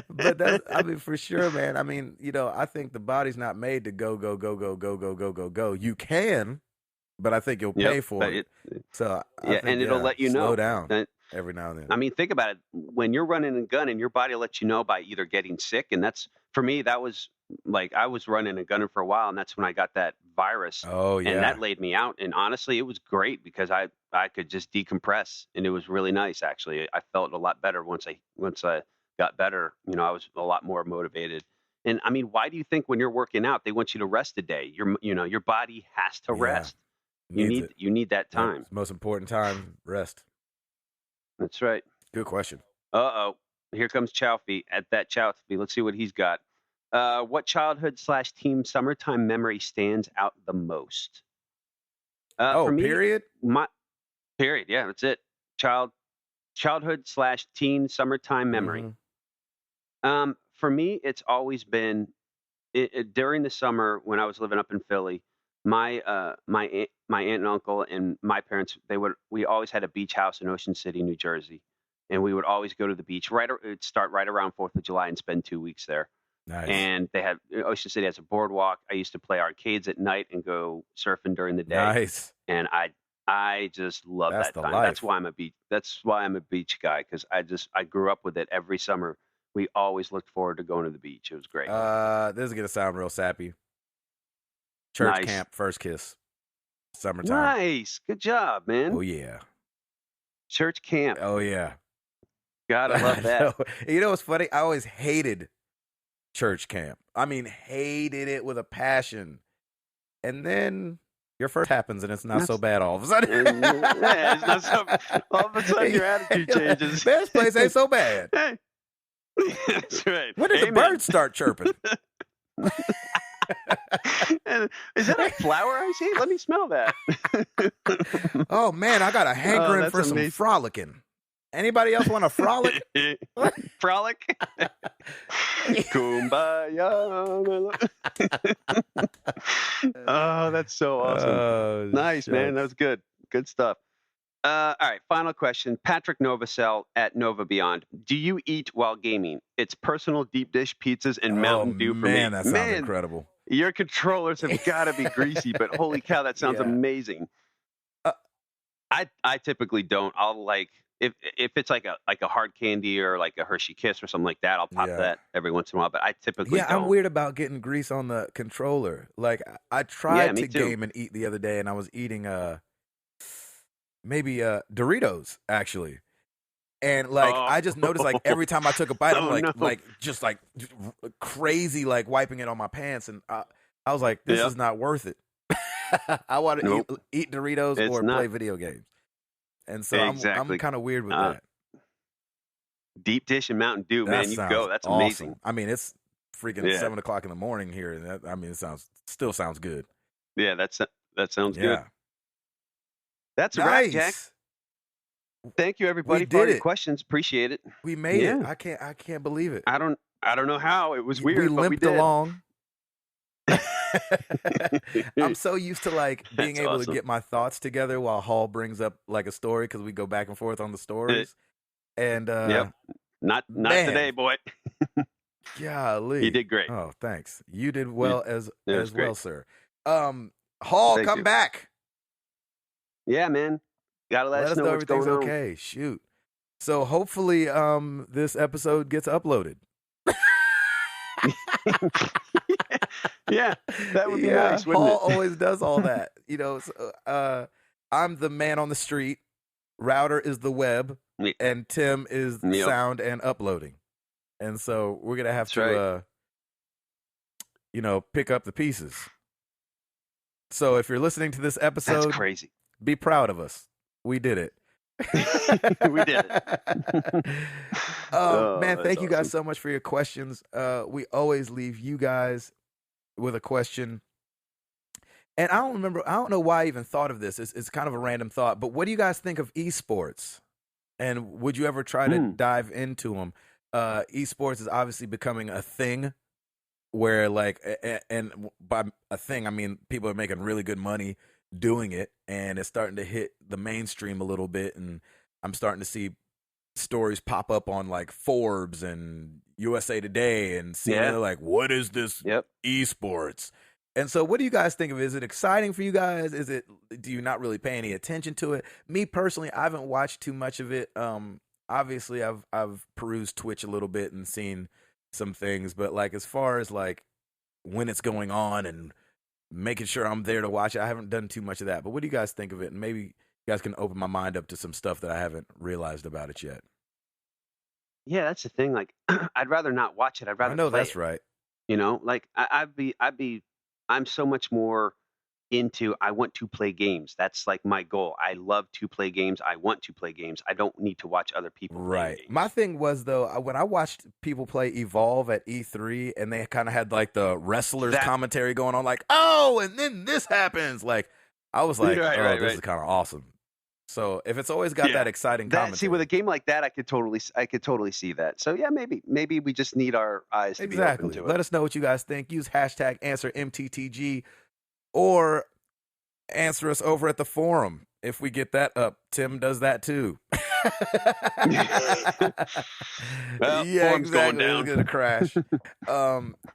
But I mean, for sure, man. I mean, I think the body's not made to go, go, go, go, go, go, go, go, go. You can, but I think you'll we? pay Yep. for But it. So I yeah, think, and it'll let you slow know. down And, every now and then. I mean, think about it. When you're running a gun and your body lets you know by either getting sick, and that's for me, that was like I was running a gunner for a while, and that's when I got that virus, Oh and yeah, that laid me out. And honestly, it was great because I could just decompress, and it was really nice. Actually, I felt a lot better once I got better. I was a lot more motivated. And I mean, why do you think when you're working out, they want you to rest a day? Your body has to yeah. rest. Needs it. You need that Yep, time. it's the most important time. Rest. That's right. Good question. Uh-oh. Here comes Chowfee at that Chowfee. Let's see what he's got. What childhood/team summertime memory stands out the most? Oh, For me, period. my period. Yeah, that's it. Childhood/teen summertime memory. For me, it's always been during the summer when I was living up in Philly. My aunt and uncle and my parents, we always had a beach house in Ocean City, New Jersey, and we would always go to the beach. It'd start right around 4th of July and spend 2 weeks there. Nice. And Ocean City has a boardwalk. I used to play arcades at night and go surfing during the day. Nice. And I just love That's that the time. life. That's why I'm a beach guy, because I grew up with it every summer. We always looked forward to going to the beach. It was great. This is gonna sound real sappy. Church Nice. camp, first kiss, summertime. Nice. Good job, man. Oh yeah. Church camp. Oh yeah. Gotta love that. You know what's funny? I always hated church camp. I mean, hated it with a passion. And then your first happens and it's not so bad all of a sudden. Yeah, it's not so. All of a sudden, your attitude changes. This place ain't so bad. Hey. That's right. When did the birds start chirping? Is that a flower I see? Let me smell that. Oh man, I got a hankering for some frolicking. Anybody else want to frolic? Frolic? Kumbaya. Oh, that's so awesome. Nice, man. That was good. Good stuff. All right, final question. Patrick Novacell at Nova Beyond. Do you eat while gaming? It's personal deep dish pizzas and Mountain Dew for me. Man, that sounds incredible. Your controllers have got to be greasy, but holy cow, that sounds amazing. I typically don't. I'll like if it's like a hard candy or like a Hershey Kiss or something like that, I'll pop that every once in a while. But I typically don't. I'm weird about getting grease on the controller. Like I tried to game and eat the other day, and I was eating maybe Doritos actually, and like I just noticed like every time I took a bite, I'm like just crazy like wiping it on my pants, and I was like, this is not worth it. I want to eat Doritos or play video games, and so I'm kind of weird with that. Deep dish and Mountain Dew, man, you go. That's awesome. Amazing. I mean, it's freaking 7:00 in the morning here, and it still sounds good. Yeah, that sounds good. That's nice. Right, Jack. Thank you, everybody, for your questions. Appreciate it. We made it. I can't believe it. I don't know how. It was weird. We limped but we did. along. I'm so used to like being able to get my thoughts together while Hall brings up like a story because we go back and forth on the stories. And not today, boy. Golly, you did great. Oh, thanks. You did well as well, sir. Hall, come back. Yeah, man. Gotta let us know what's everything's going on. Okay. Shoot. So hopefully, this episode gets uploaded. Yeah, that would be nice. Wouldn't Paul always does all that. You know, so, I'm the man on the street. Router is the web, and Tim is the sound and uploading. And so we're gonna have to, pick up the pieces. So if you're listening to this episode, that's crazy. Be proud of us. We did it. We did it. Man, thank you guys so much for your questions. We always leave you guys with a question. And I don't know why I even thought of this. It's kind of a random thought, but what do you guys think of esports? And would you ever try to dive into them? Esports is obviously becoming a thing where and by a thing, I mean, people are making really good money doing it, and it's starting to hit the mainstream a little bit, and I'm starting to see stories pop up on like Forbes and USA Today and see they're like, what is this esports? And so what do you guys think of it? Is it exciting for you guys? Do you not really pay any attention to it? Me personally, I haven't watched too much of it. Obviously I've perused Twitch a little bit and seen some things, but like as far as like when it's going on and making sure I'm there to watch it, I haven't done too much of that. But what do you guys think of it? And maybe you guys can open my mind up to some stuff that I haven't realized about it yet. Yeah, that's the thing. Like, I'd rather not watch it. I'd rather. I know play that's it. right. You know, like I'm so much more into. I want to play games. That's like my goal. I love to play games. I want to play games. I don't need to watch other people. Right. Games. My thing was though, when I watched people play Evolve at E3, and they kind of had like the wrestlers commentary going on, like, oh, and then this happens. Like, I was like, this is kind of awesome. So if it's always got that exciting commentary. See, with a game like that, I could totally see that. So yeah, maybe we just need our eyes to be open to it. Let us know what you guys think. Use hashtag #AnswerMTTG or answer us over at the forum. If we get that up, Tim does that too. Well, yeah, exactly. It's gonna crash.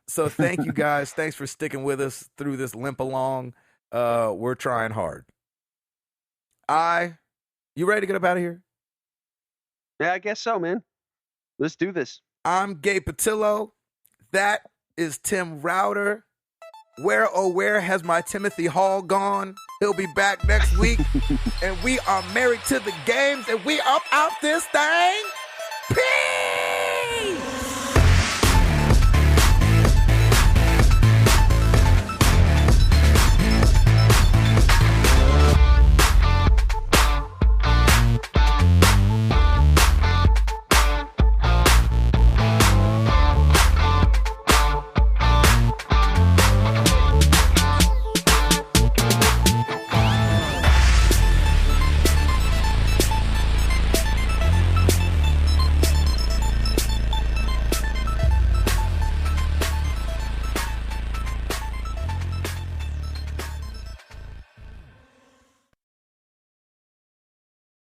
So thank you guys. Thanks for sticking with us through this limp along. We're trying hard. You ready to get up out of here? Yeah, I guess so, man. Let's do this. I'm Gabe Patillo. That is Tim Router. Where has my Timothy Hall gone? He'll be back next week. And we are married to the games, and we up out this thing. Peace!